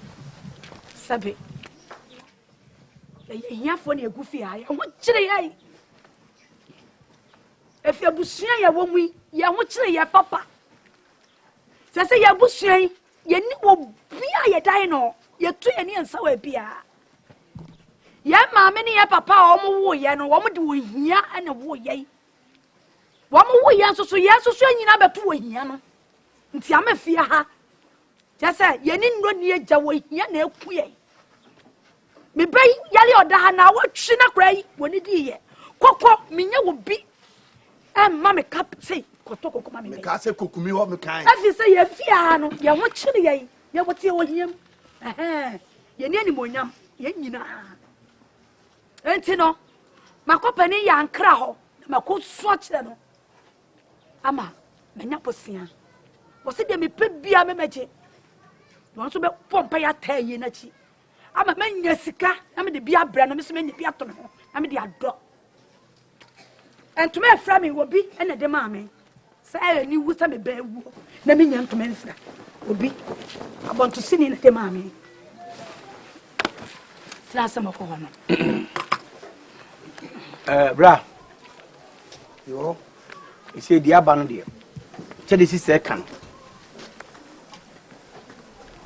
sabe ye hiafo na egu fia ya ho kire yai efia busua ya wo mu ya ho kire ya papa sese ya busua ye ni wo bia ye dai no ye tu ye ni ensa wa bia ye maame ni ye papa o mo wo ye no wo mo de wo hia na wo ye wo mo wo ye so anyina beto wo hia no nti amafia ha jese ye ni ndo ni eja wo hia na eku ye me bai yale oda ha na wo twi na krai wo ni di ye kokko menye wo bi ma me kapse koto ma me ka se kokumi ho me kan afi se ye fia ha no ye ho kire ye ye wo tie wo hiam ye ni animonyam ye nyina enti no makopani yankra ho makoso akire no ama menya posia wo se de me pebia me meje no so be pompa ya taye na chi ama menya sika na me de bia bra no me so menya bia to no na me de ado entuma efra me wo bi ene de ma me say ni wusa me ba wu na me nya entuma enfra obi abonto sini na de ma me trasa mako hono bra yo ise di aba no de che de sise kan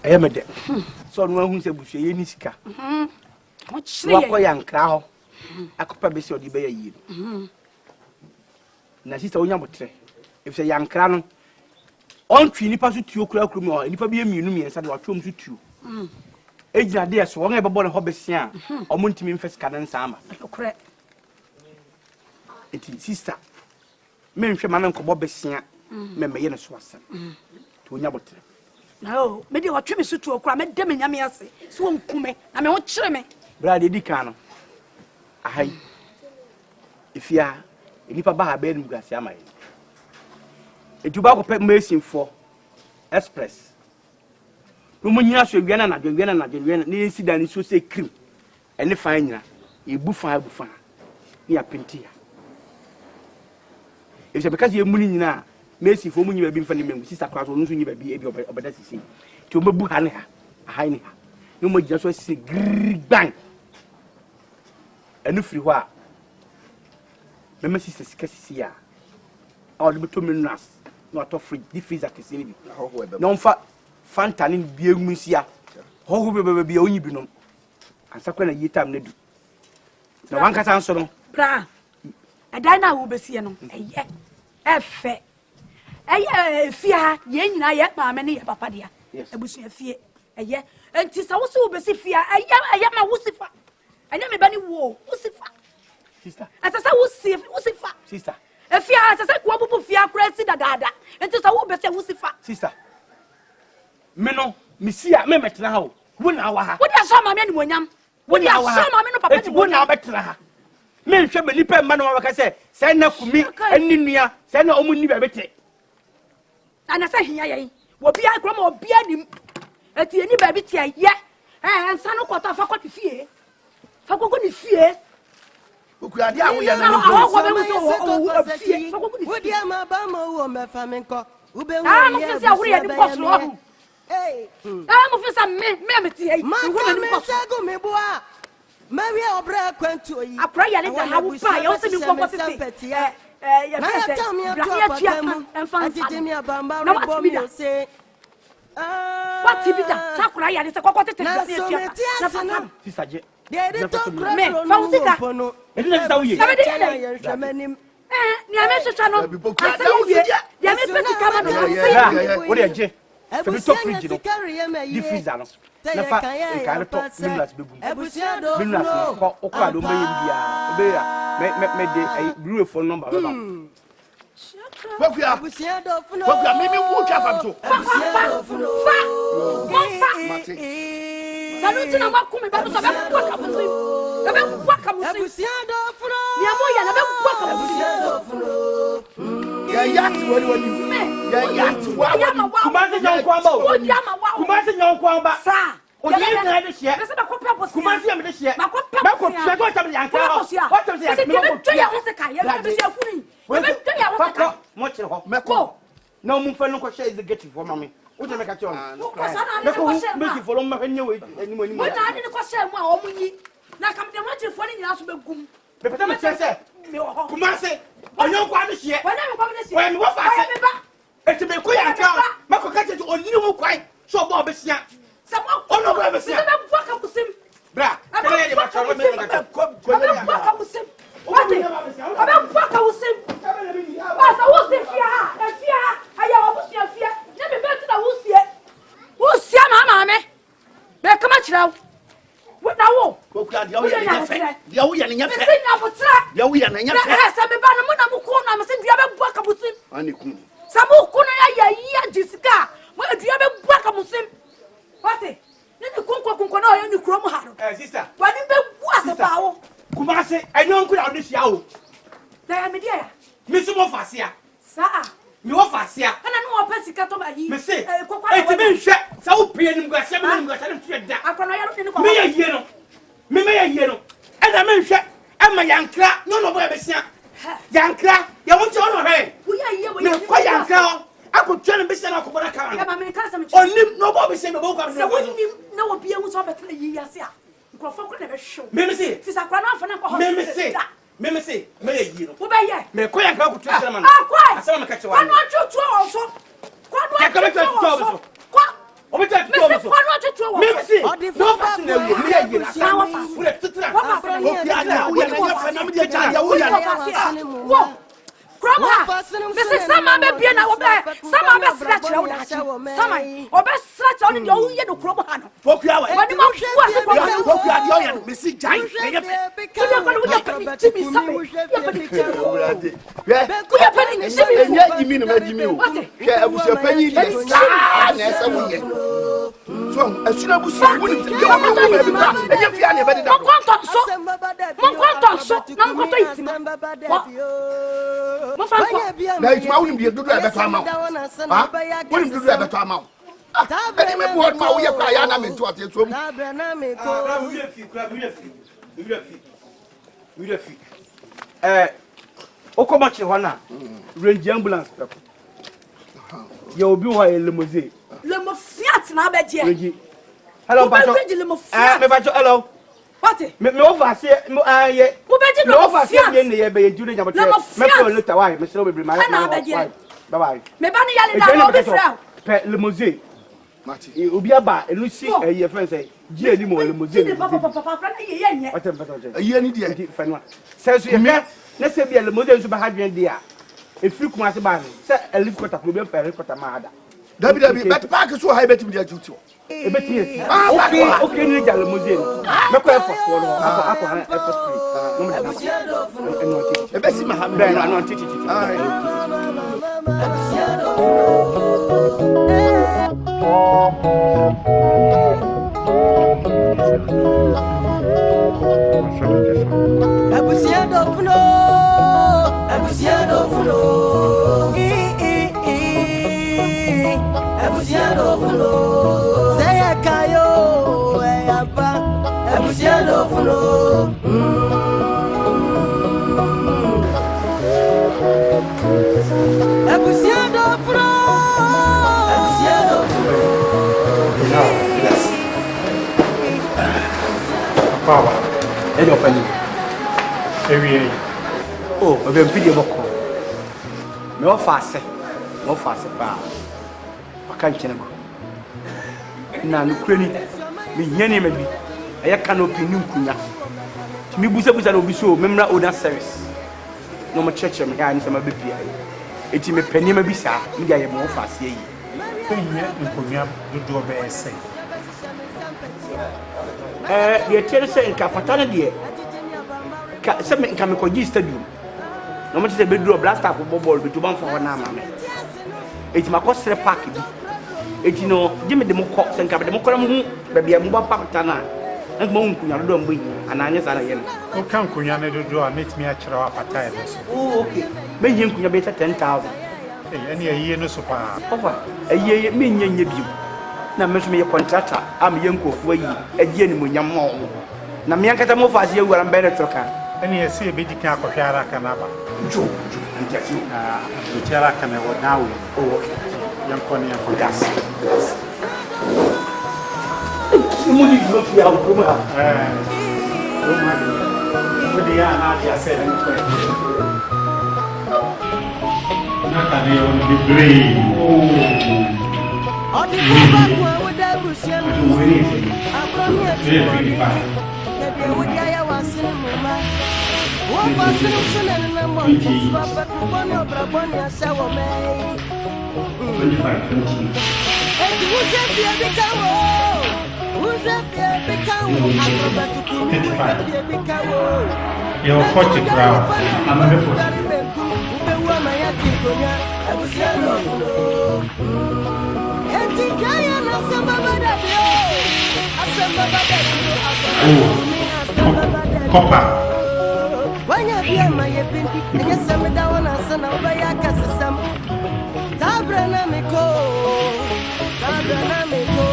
ayemede so no ahu se buhwe ye ni sika mo chire wa ko yankra ho akopa be se odi be yayi na sise onya botre if se yankra no on twi nipa so tuo kura kura mu nipa bi emienu miensa de watwom so tuo ejina de so won ebebo ne ho besia o mo ntimi mfa sika nan sama okure eti sister me nhwe ma me nkobo besia me meye ne so asem to onya botre no me de watwe me so tuo kura me de me nyame ase so nkume na me ho kire me bra de di kan no ahai ifia nipa ba ha be nu gase amaye eti ba ko pe machine for express no mo nyina so wiana na ne si da ni so se cream ene fa nyina e bu fa ni apentia e se because ye muni nyina machine for mo nyi ba bi mfa ne mengu sister class no so nyi ba bi e bi obeda sisi ti o mabu ha ne ha ahai ne ha no mo gyina so se grigban enu firi ho a me ma sister sika sisi a all the to minerals no ato free the freezer kesini bi no mfa fanta ni bi emusia ho be onyi bi no ansakwa na yi time na du na wanka san so no bra adai na wo besie no eye efe eye fia ye nyina ye maame ne ye papa dia ebusua fie eye enti sa wo se wo besi fia eye ma wo sifa anya me bani wo sifa sister asasa wo sifa sister efia asasa kwa bubu fia kura si dada enti sa wo besi wo sifa sister me no misia me metena ha wo na wa ha wo dia so maame ni monyam wo dia so maame no papa ni wo na betena ha me nhwe me lipa mma no waka se sai na kumi ani nua sai na omu ni be bete ana sa hia yei wo bia kura ma obia nim eti eni ba bete ye ensa no kwata fa kwati fie fa kwako ni fie okuade a wo ye na no fie fa kwako ni wo dia ma ba mo wo me fa me nko ube wo mo fisi awure ye ni boss no mo fisi me ti ye ma me sego me boa Maria obra kwantu yi akra ya le da ha wo pa ye o se mi kwako tete ya fese bra ya tia enfan atitimi abamba rebo mi se what bi da sakura ya le se kwako tete bra ya tia na fa sister je de to kra me fa wo sika edi na sister wo ye sabe de ya hwemanim ni ame socha no asa ye ya me peti kama no wo de je fe to fridge no di freezer no na fa e ka to minerals bebu minerals ko o kwa do me bia be ya me de blue phone number ba Pokuya mimi wo twa fam so mate saluti na makumi ba so be kwa kamusi be kwa kamusi ni amoya na be kwa kamusi ya yati woni ya yati wa kumase nyon kwamba sa o ye na de hye se be kopia bosi kumase ya me de hye ba kopia ko twa to tam yanka ho o tam se ya me ko twa ya wo se ka ya be se afuni be twa ya wo se ka mo kire ho meko na mu fa no ko share executive for mama o je me ka chon ko sana na ko share me ki follow ma hanye we ani mo mo ta ni ko share mu a o munyi na kam de mo ti fo ni nyina so be gum be peta me chese kumase onyo kwa de hye wona me ko be se we me wo fa se eti me ko yanka ma ko ka che oni mu kwai so bo be sia se mo ko no be sia se be bua ka musim bra kele ye ba chawo me me ka ko bua ka musim wati aba bua ka musim ba sa wo se fia aya wo busia fia ne be betu da wo sie ma me be kama chirawo wo na wo Pokuya dia wo ye na fe dia wo ye na fe se nya botra dia wo ye na fe se be ba na mo na mo ko na me se dua be bua ka musim ani kun sabu kuno ya jisika mo adua be bua ka musim wati ni kunko na o ye ni kuro mu ha no sister wani be bua se ba wo kumase say I know could have this yaw. There me dear. Miss Mofasia. Sir. You are Fasia. And I know a person cat over here. Me say, it's been shut. So paying got 7 minutes. I can me a year. Me a year. And I mean, shut. And my young crack. No, young crack. You want to honor her. We are here with you. Young crack. I could tell him beside our car. Only nobody say about God. So when you know what be able to have a year. Crawford never show. Mimi say, since I can't for Mimi say, may you know. May quite go to German. I saw him catch one. I'm not too also. What come to also? What? Over to also. Mimi say, no fashion. Mrs. Sama may be an hour back. Sama best stretch out. Sama or best stretch on your yellow crop. What you are? What you are? Mrs. Giant. So, as soon as we Now, I wouldn't be a good better amount. Wouldn't do a better amount. I remember my way of Diana into what it's from. Okomachiwana, range ambulance. You'll be a limousine. Limofiat, now, Betty. Hello, hello. What? Me over say no over say in the be do the me later why me so be my bye bye me ba ni yale da no be fra pe limousine mati obi aba enu si e friend say ji ani mo limousine papa fra na ye ye what am ye ni dia fa no say so ye na say be limousine so ba ha dwen dia e free kuma se ba ni say elif kota ko be fa kota ma ada dabi but park so high bet me dia duty okay, you get a museum. No question for the best in my hand. I know teaching. Kayo, Yapa, Abusiano Fulo. Abusiano Fulo. Abusiano Fulo. Yes. Papa, any of any. Oh, I've been video book. No fast, pa. I can't change. Na nukreni me hiane ma bi aya canopy ni nkunya timi busa na obi so memra oda service no mo cheche me ga ni sama bepia eti me panima bi sa me ga ye mo fase yi hiye nkunya dodo be ese ye tere se nka patana de ka se me nka me ko gi stadium no mo tete be duro blaster for ball be to ban for na ma me eti makosre park bi eti no jimi de moko senka de moko mu bebia mu ba pakta na nka mo nkunya do mbo yi ananye sana ye no o kan kunya na do a metimi a kire wa pata e so oh okay me yin kunya be 10,000 ene ayi no so pa ofa ayi me nyanya biu na me so me contractor am ye nkofu ayi agie ni mo nyammo na me yankata mo faase ewura mbe ne troka ene ye se be dikan akohwara kana ba jo antiaki tiara kana wo nawo oh okay Yankoni gas. Mudi no fi a kuma. Mudi ya na dia se ni ko. Na ka ni on di green. Odi ba ko wo da busia no. Abrami ati. Ke wodi aya wasin mo ma. Wo ba sinu sunu na mo. Papa ko no braboni asa wo me. 25, 20. You're 40 crowd. I'm a 40. Oh, copper. When you be my bindi, and you send me down and son of a yakasam. Tabrana me go, Tabrana me go.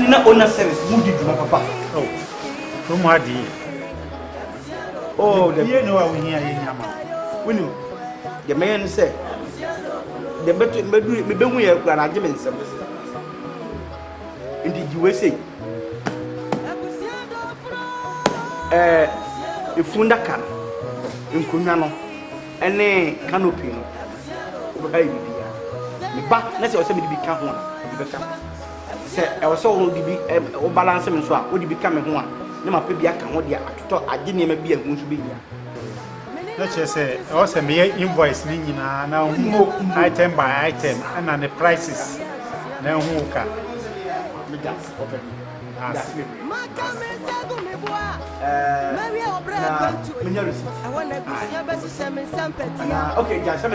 Na ona service mudi duma papa. Oh. From Hadi. Oh, the you know how we hear Yama. Winning. The man said, the better me be we are argument service. Indeed, you will say, if Funda can in Kunano, and then canopy. But let's also be become one. I was so old to be balance and so would you become one? No, my baby, I can hold you. I didn't even be a good to be here. Let's just say, also me invoice now item by item and on the prices. Now who can? Okay, just some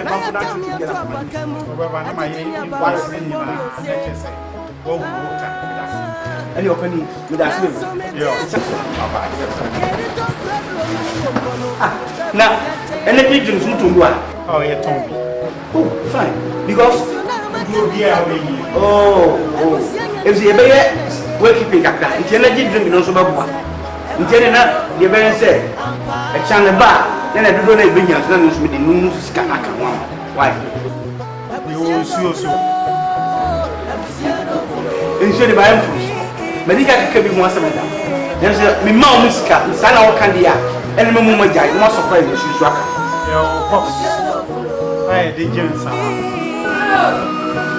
and you open it with that. Now, and let me do one. Oh, you told me. Oh, fine. Because you'll be away. Oh, if the baby will keep it like that, it's energy drinking also. Until now, the baby said, a channel bar, then I don't know if you're with the news. Why? You will see also. Instead of buying food, Medica can be once a madam. There's a mom, Miss Cap, San or Candia, and a moment, I must surprise you. Your box. I did you some.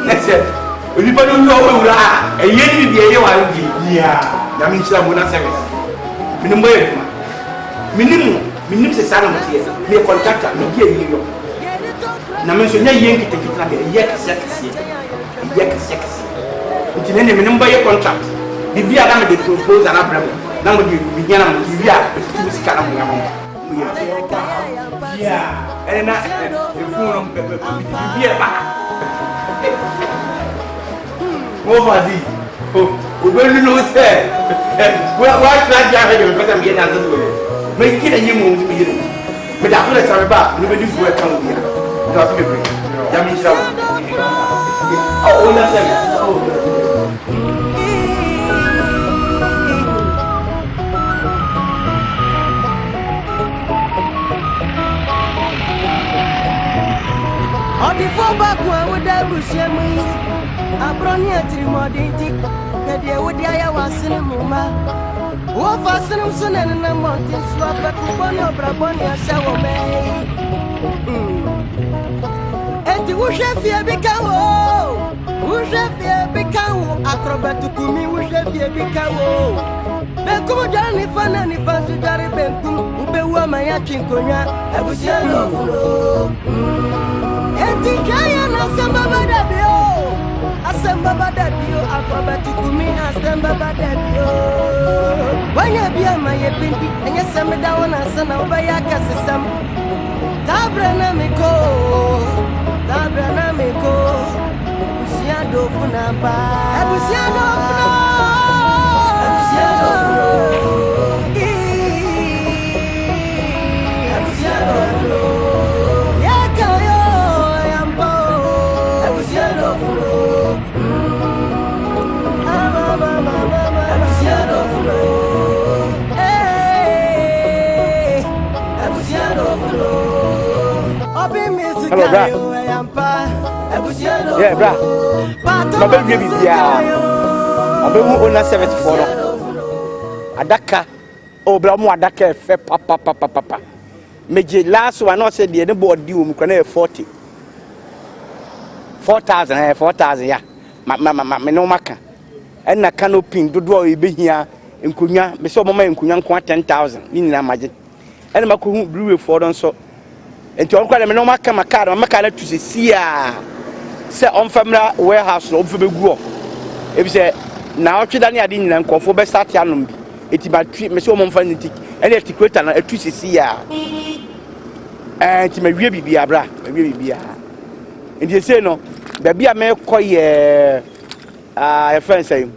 That's it. When you put on your own, a year will be a year. Yeah, that means I'm not service. Minimum, is a son of here. Be a contractor, me here, you know. Now, mention your yank to get like a yak sexy. It's in any minimum by your contract. If you are going to propose an umbrella, now would you begin to be a kind of yeah, and not the fool be a back. What was he? Oh, we really know it's there. Well, why can't you have it because I'm getting out of the way? Make it a new move to be here. But after the time back, nobody will come here. That's me. That means so. Oh, that's it. Oh. Before back when we die, we share me. I brought here to modernity. That they would die, I was in a mumma. What was some son and a mountain swap at one of Brabonia shower may. And the Wushafia become Wushafia become acrobat to Kumi, Wushafia become. The Kumajani fan and if I should carry Benkum, who be woman at Chinkonia, I was yellow. Tikayana samba badabio, asamba badabio, akwabati kumi asamba badabio. Wanya biya maye pindi, anya samba dawana sana ubaya kasisam. Tabrana miko, usia dofu namba, usia dofu. Hello, bra. Yeah, bra. My baby, yeah. I be who own 74. I adaka obra mo adaka fe papa meje last one no say de ne board di o mu kra na 40 4,000 ya me no maka enna canopy dodo e behia nkunya me so mama nkunya nko 10,000 ni nyina maje enna makohu brewe for don so enti on kwa me no maka maka na tusesia se on famra warehouse no on fe begu e bi se na otweda ne ade nyina nkofo be start anom bi eti ba me so mom fa nitik enna etiqueta na tusesia enti me wie bibia bra me wie bibia enti se no baby a me koye a friend say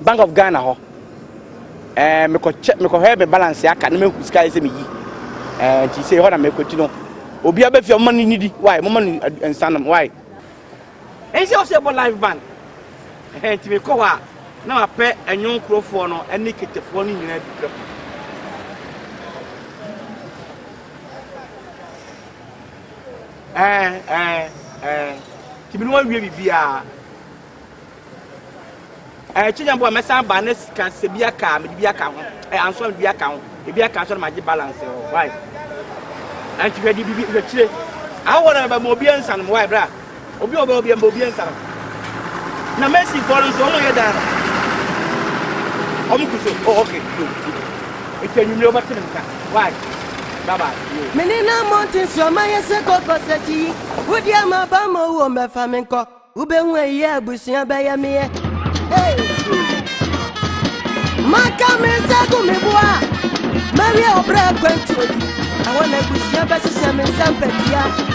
Bank of Ghana ho me ko check me ko help me balance aka na me sky say me yi ti say ho na me ko ti no obi aba fi mama ni nidi why mama ni ensanam why en say o say live band ti me ko wa na ma pe enyon krofo no eni ketefo ni nyina dikra ti bi no wie bibia chinya bo mesa ba na sika se bia ka me bia ka ho anso bia ka ho e bia ka so na magi balance why anti we di bi chire awona ba mo bia nsan why bra obi nsan na Messi for so no yeda omukuso oh okay good it's a new over to why baba menina mountain so my se koko seti udia mabamo wo me famenko ube nwe ye abusia ba ya me maka me se go me boa maria obra kwantu I want to busia ba se me sampetia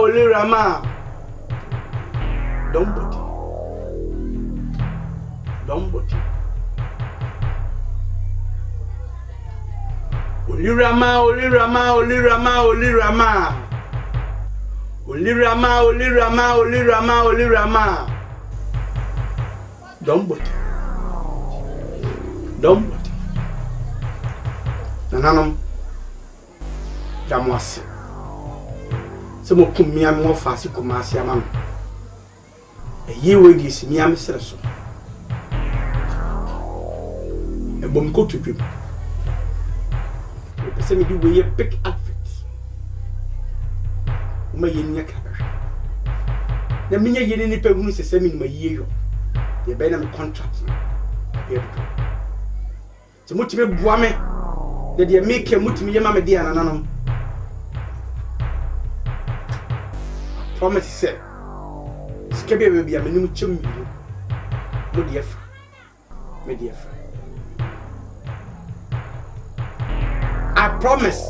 Olirama. Don't Olirama, Olirama, Olirama, Olirama. Olirama, Olirama, Olirama, Olirama. Don't Nananum. Jamwas. Some of me am more fast Kumasi among. A year with this, me am so. A bomb go to people. The same you wear big outfits. My yin yakaka. The minute you didn't pay who's the same in my year. The Benham contract. So much me boame that they make a much me mamma dear and anonymous. Promise said, Skabby will be a minimum chum. No dear friend. My dear friend. I promise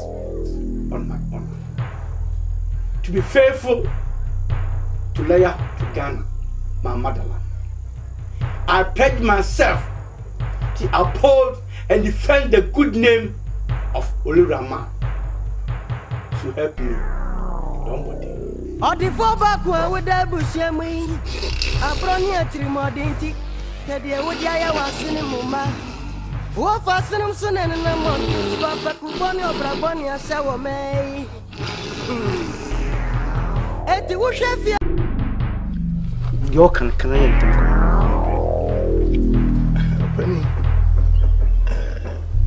on my honor to be faithful to Leia, to Ghana, my motherland. I pledge myself to uphold and defend the good name of Olirama. So help me. Don't worry. Odi fo back one with the bush and me. I brought you a 3 more dainty. That they would ya was in a mumma. What fasten him soon and in the morning. But Kuboni or Brabonia sour may. At the bush, You can I Penny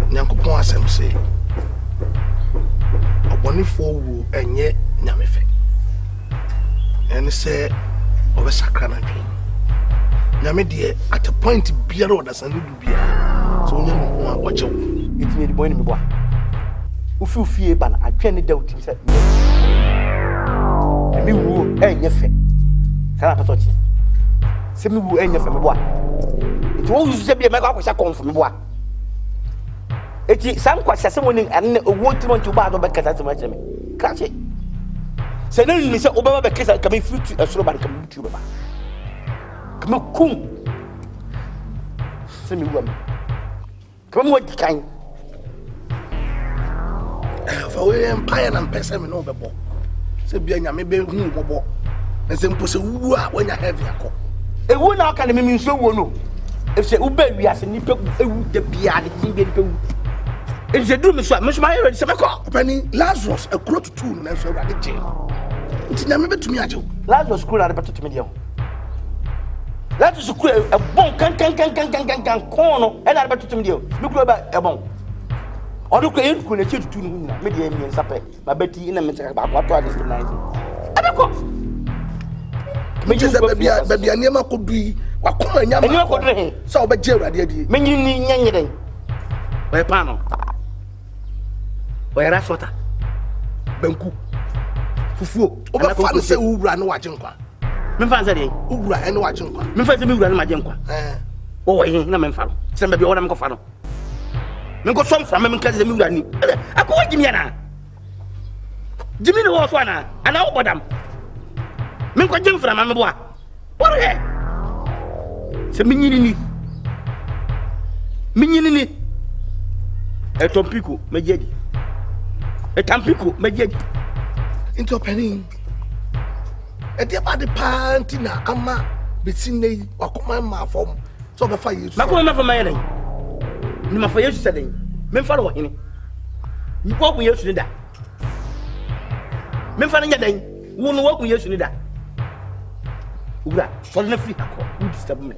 Nyankopon asem say Obonifo wu enye nyamefe. And say obesakra na dwen. Nyame de at a point biara odasan du bia. So onye no ho akoche wo. Itime di boy ni me boa. Ufi ufie ba na atwen ne da utim say. Emi wu enye fe. Kana patochi. Se mi wu enye fe me boa. It won't use to be a mega confirm boa. Eti sam kwasa se woni ane owo timo ntu ba do be kasa timo acheme. Kache. Se na ni se obaba be kasa kam fruit asoro ba kam butu ba. Kam kum. Se mi wu am. Kam wo dikan. Fa we empire na mpese me no be bo. Se bia nyame be hu bobo. Na se mpo se wu a wanya heavy akọ. Ewu na aka na me nso wo no. If say ube wiase nipa ewu de bia de tin be nipa wu. If say do me so ready say meko. Penny Lazarus a grow to 2 na so rade je. Nti na me betumi aje. Lazarus school na beto tumi de ho. Lazarus school a bon kan kono e na beto tumi de ho. Me kuro ba e bon. Odo ko en ko na che tutu no nyina me de mi nsape ba beti ina me tsaka ba kwato ade 19. Abeko. Me je bia niam akodui wakoma nyama. Eni akodre he. So obeje urade adi. Me nyini nyanye den. We pano. We rasota. Banku. Fufuo. Obefa no se uwura no waje nkwa. Me fa nse de. Uwura ene waje nkwa. Me fa se me uwura no maje nkwa. O wo yin na me fa no. Se me bia wo na me ko fa no. Me ko som fra me nka se me uwura ni. Akwa jimi ana. Jimi ni wo so ana. Ana wo bodam. Me ko jim fra me boa. What the heck? Se minyini ni. E tompiko me jeji. E tampiko me jeji. Into penny. E dey bad panty na ama betinei wakoma ma fom. So be fa Yesu. Makoma ma fom ayelen. Ni ma fa Yesu seden. Me fa ro hene. Ni ko ku Yesu ni da. Me fa nya den. Wo no wo ku Yesu ni da. Ura, so na free akọ. Who disturb me?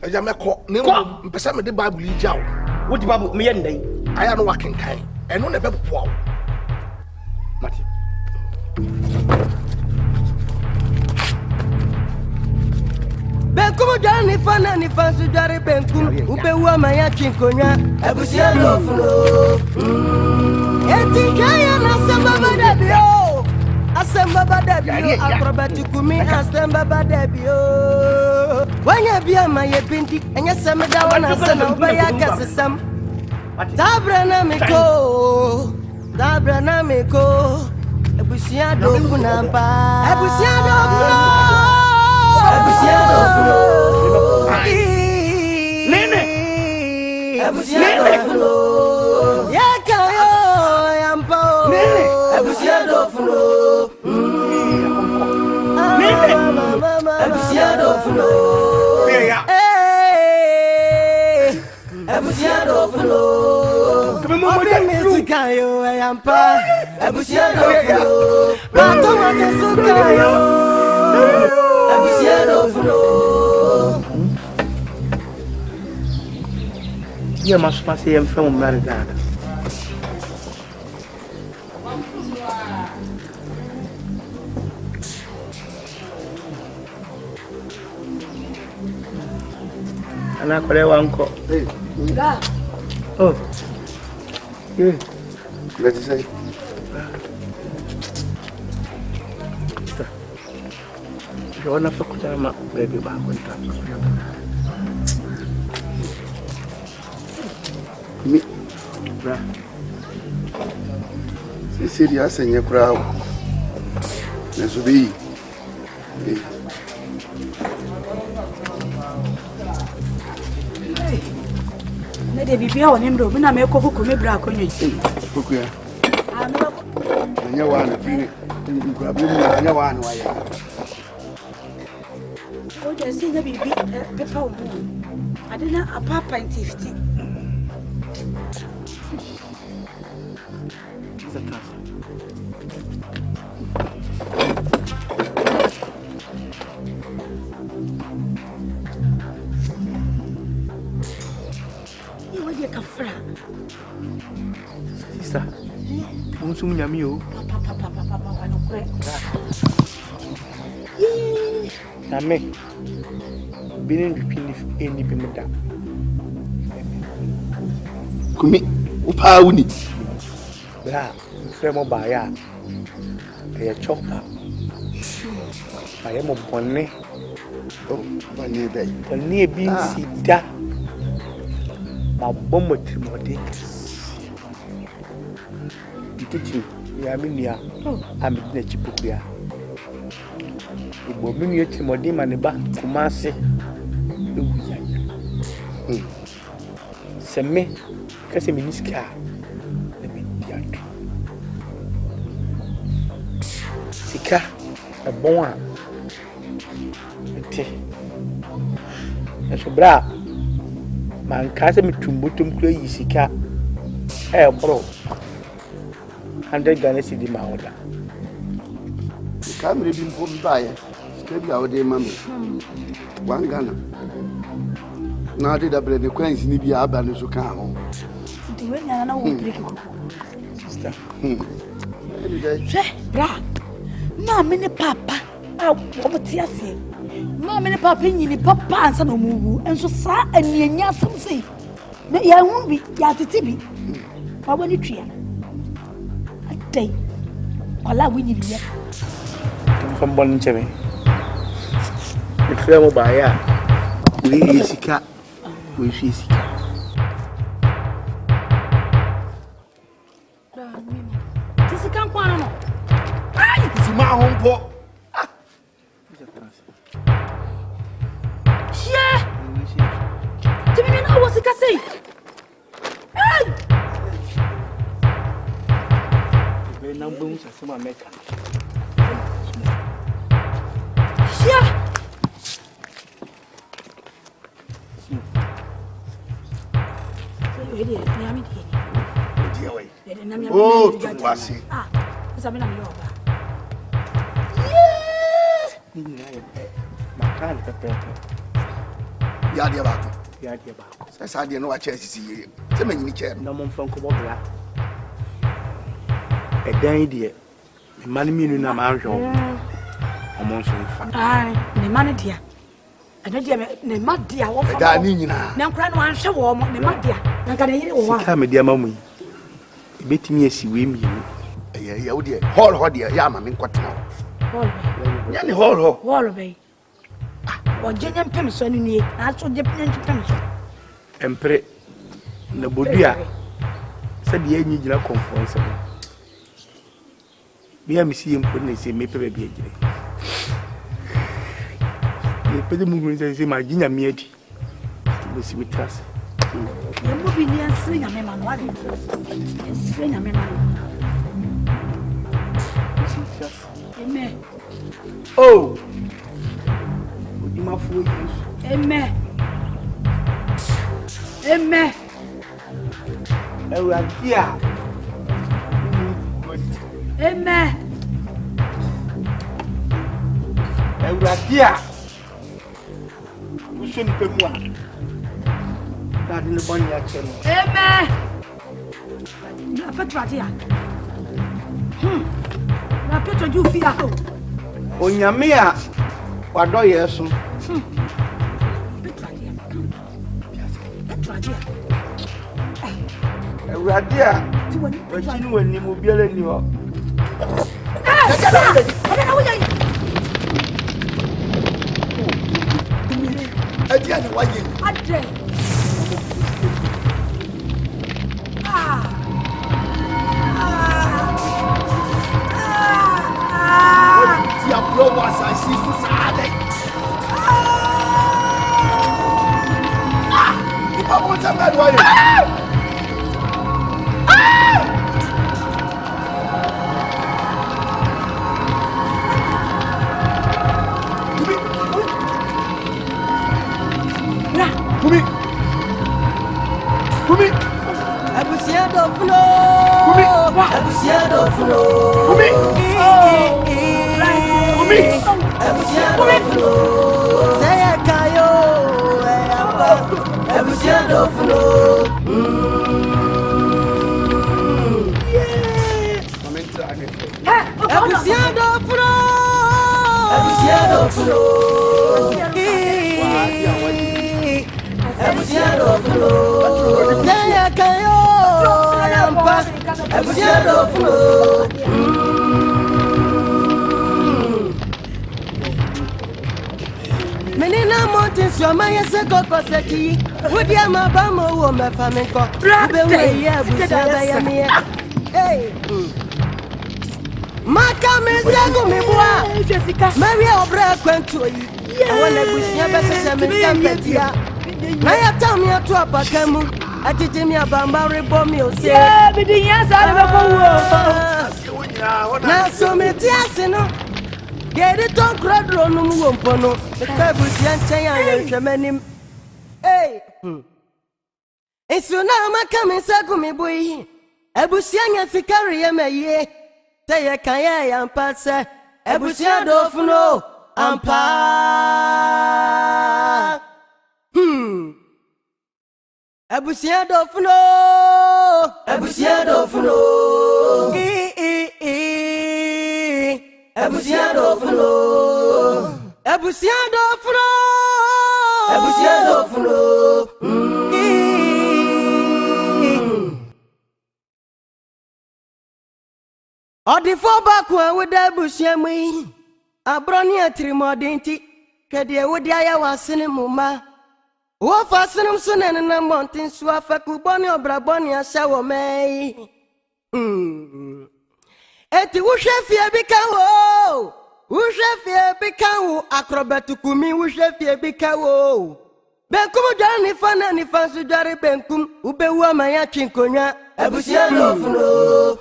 Eja me ko, ne mpesa me de Bible ija wo. Wo di Bible me ye ndan. Aya no wakenkan. Eno na be popo wo. Mati. Benkum jani fana ni fansu jari benkum. Ube wa maya chinkonya. Ebusia lofulo. Eti kaya na samba debio. Asemba badabio acrobaticumi asemba badabio wanya bia maye bindi enya semda wana sana ubaya kasesam dabra na meko ebusia do funamba ebusia do nene ebusia do flow. Ebusiado flow. Obi misikayo ayampa. Ebusiado flow. Bato matsukayo. Ebusiado flow. Yeah, mas passei em frente ao mercado. Ana kore wanko. Hey. Ga. Oh. Yeah. Let's say. Yo na fakuta ma baby ba kwanta. Mi. Bra. Sisi ya senye kura. Nesubi. Ne de bibia woni mdo bi na me ko buku me bra konyo yi. Buku ya. Anya wana fini. Kura bi mu anya wana wa ya. O je si ne bibi pepa wo. Adena apapa 50. Sister, unsu munyami o. Ame. Binin bipini eni bimuda. Kumi upa uni. Bra, fremo baya. Aya chopa. Aya mo bonne. Oh, bane bay. Bonne bi sida. Ma bommo timode. Titi ya minia. Am na chipuku ya. Igbo minia timode maniba kumase. Ewu ya. Seme kase miniska. Sika bon a ete eso bra man ka se mitumbutum kura yi sika bro 100 Ghana cedi ma oda Kamere bi mpo mbaye sika bi awode mame 1 Ghana na ade da bre ne kwansi ni bi aba no so kan ho Ndi we nyana na wo break ko sister bra na mene papa oboti ase na mene papa nyini papa ansa no muwu enso sa anianya asem na ya hu bi ya tete bi babo ni twa atay kwala winyi bi ya kom bon ncheme ifremo ba ya wi sika wi fi sika tisika nkwana no ma hompo yeah timi na wo sika sei hey be na mbon sa sema meka yeah oh tu wasi samina mi yoba makan pepe ya dia ba ko sa dia no wa che sisi ye se manyini che na mo mfa nko bobra edan die me man minu na ma hwo omo nso mfa ai ne man dia ana dia ne ma dia wo fa da ni nyina na nkra no anhwe wo mo ne ma dia na nka ne yire wo ka me dia mamu yi betimi asi we mi ya wodi hall ho dia ya ma me nkotena hall ya ni hall be o jenya mpem so ni nie na so je mpem so empre na bodua se dia nyi gira conference bia mi si mpo na se me pepe bia gire e pede mu green se ma ginya mi adi mo si mitras ya mo bi ni ansre nya me ma no adi ansre nya me ma oh ima fu Ewuradia. Amen. Ewuradia. Usun pemua. Dad ni boni ya chemo. Amen. Na Petradia. Na Petra ju fi aho. Onyame a wado yeso. Petradia. Ewuradia. Wachini wani mu biele ni ho. Adia ni waye. Adre. Dia blow was I see so sad. Ipa mo ta bad waye. Kumi. Abusia do funo. Kumi. Abusia do funo. Kumi. Kumi. Abusia do funo. Saya kayo. Abusia do funo. Abusia do funo. Abusia do funo. Abusia do funo. Saya kayo. Abusia do funo. Menina montin so ma yese koko seki. Wodi ama ba mo wo me fa me ko. Be we ye abusia ba ya me. Hey. Maka me zagu me boa. Mary obra kwantu yi. E wona abusia be se me sampetia. Na ya tam ya to apakamu. Atiti mi abamba rebo mi o se. Yeah, me di yansa be ko wo. Na so me ti asino. Geri ton kradro no mu wompo no. Ka busia nchen ya hwemanim. Hey. Esu na maka me sagu me boyi. Abusia nya sikari ye meye. Te ye kan ye yampa se. Abusia do funo ampa. Abusia do funo. Abusia do funo. Abusia do funo. Abusia do funo. Abusia do funo. Odi fo baku awuda abusia mu yi. Abroni atrimodenti. Kede wodi aya wasene muma. Wo fasenum sunen na mountain so afaku boni obraboni asa wo mai. Eti wuhwefie bika wo. Wuhwefie bika wo akrobatu kumi wuhwefie bika wo. Benkum jani fana ni fansu jari benkum ubewu amaya chinkonya. Abusia do funo.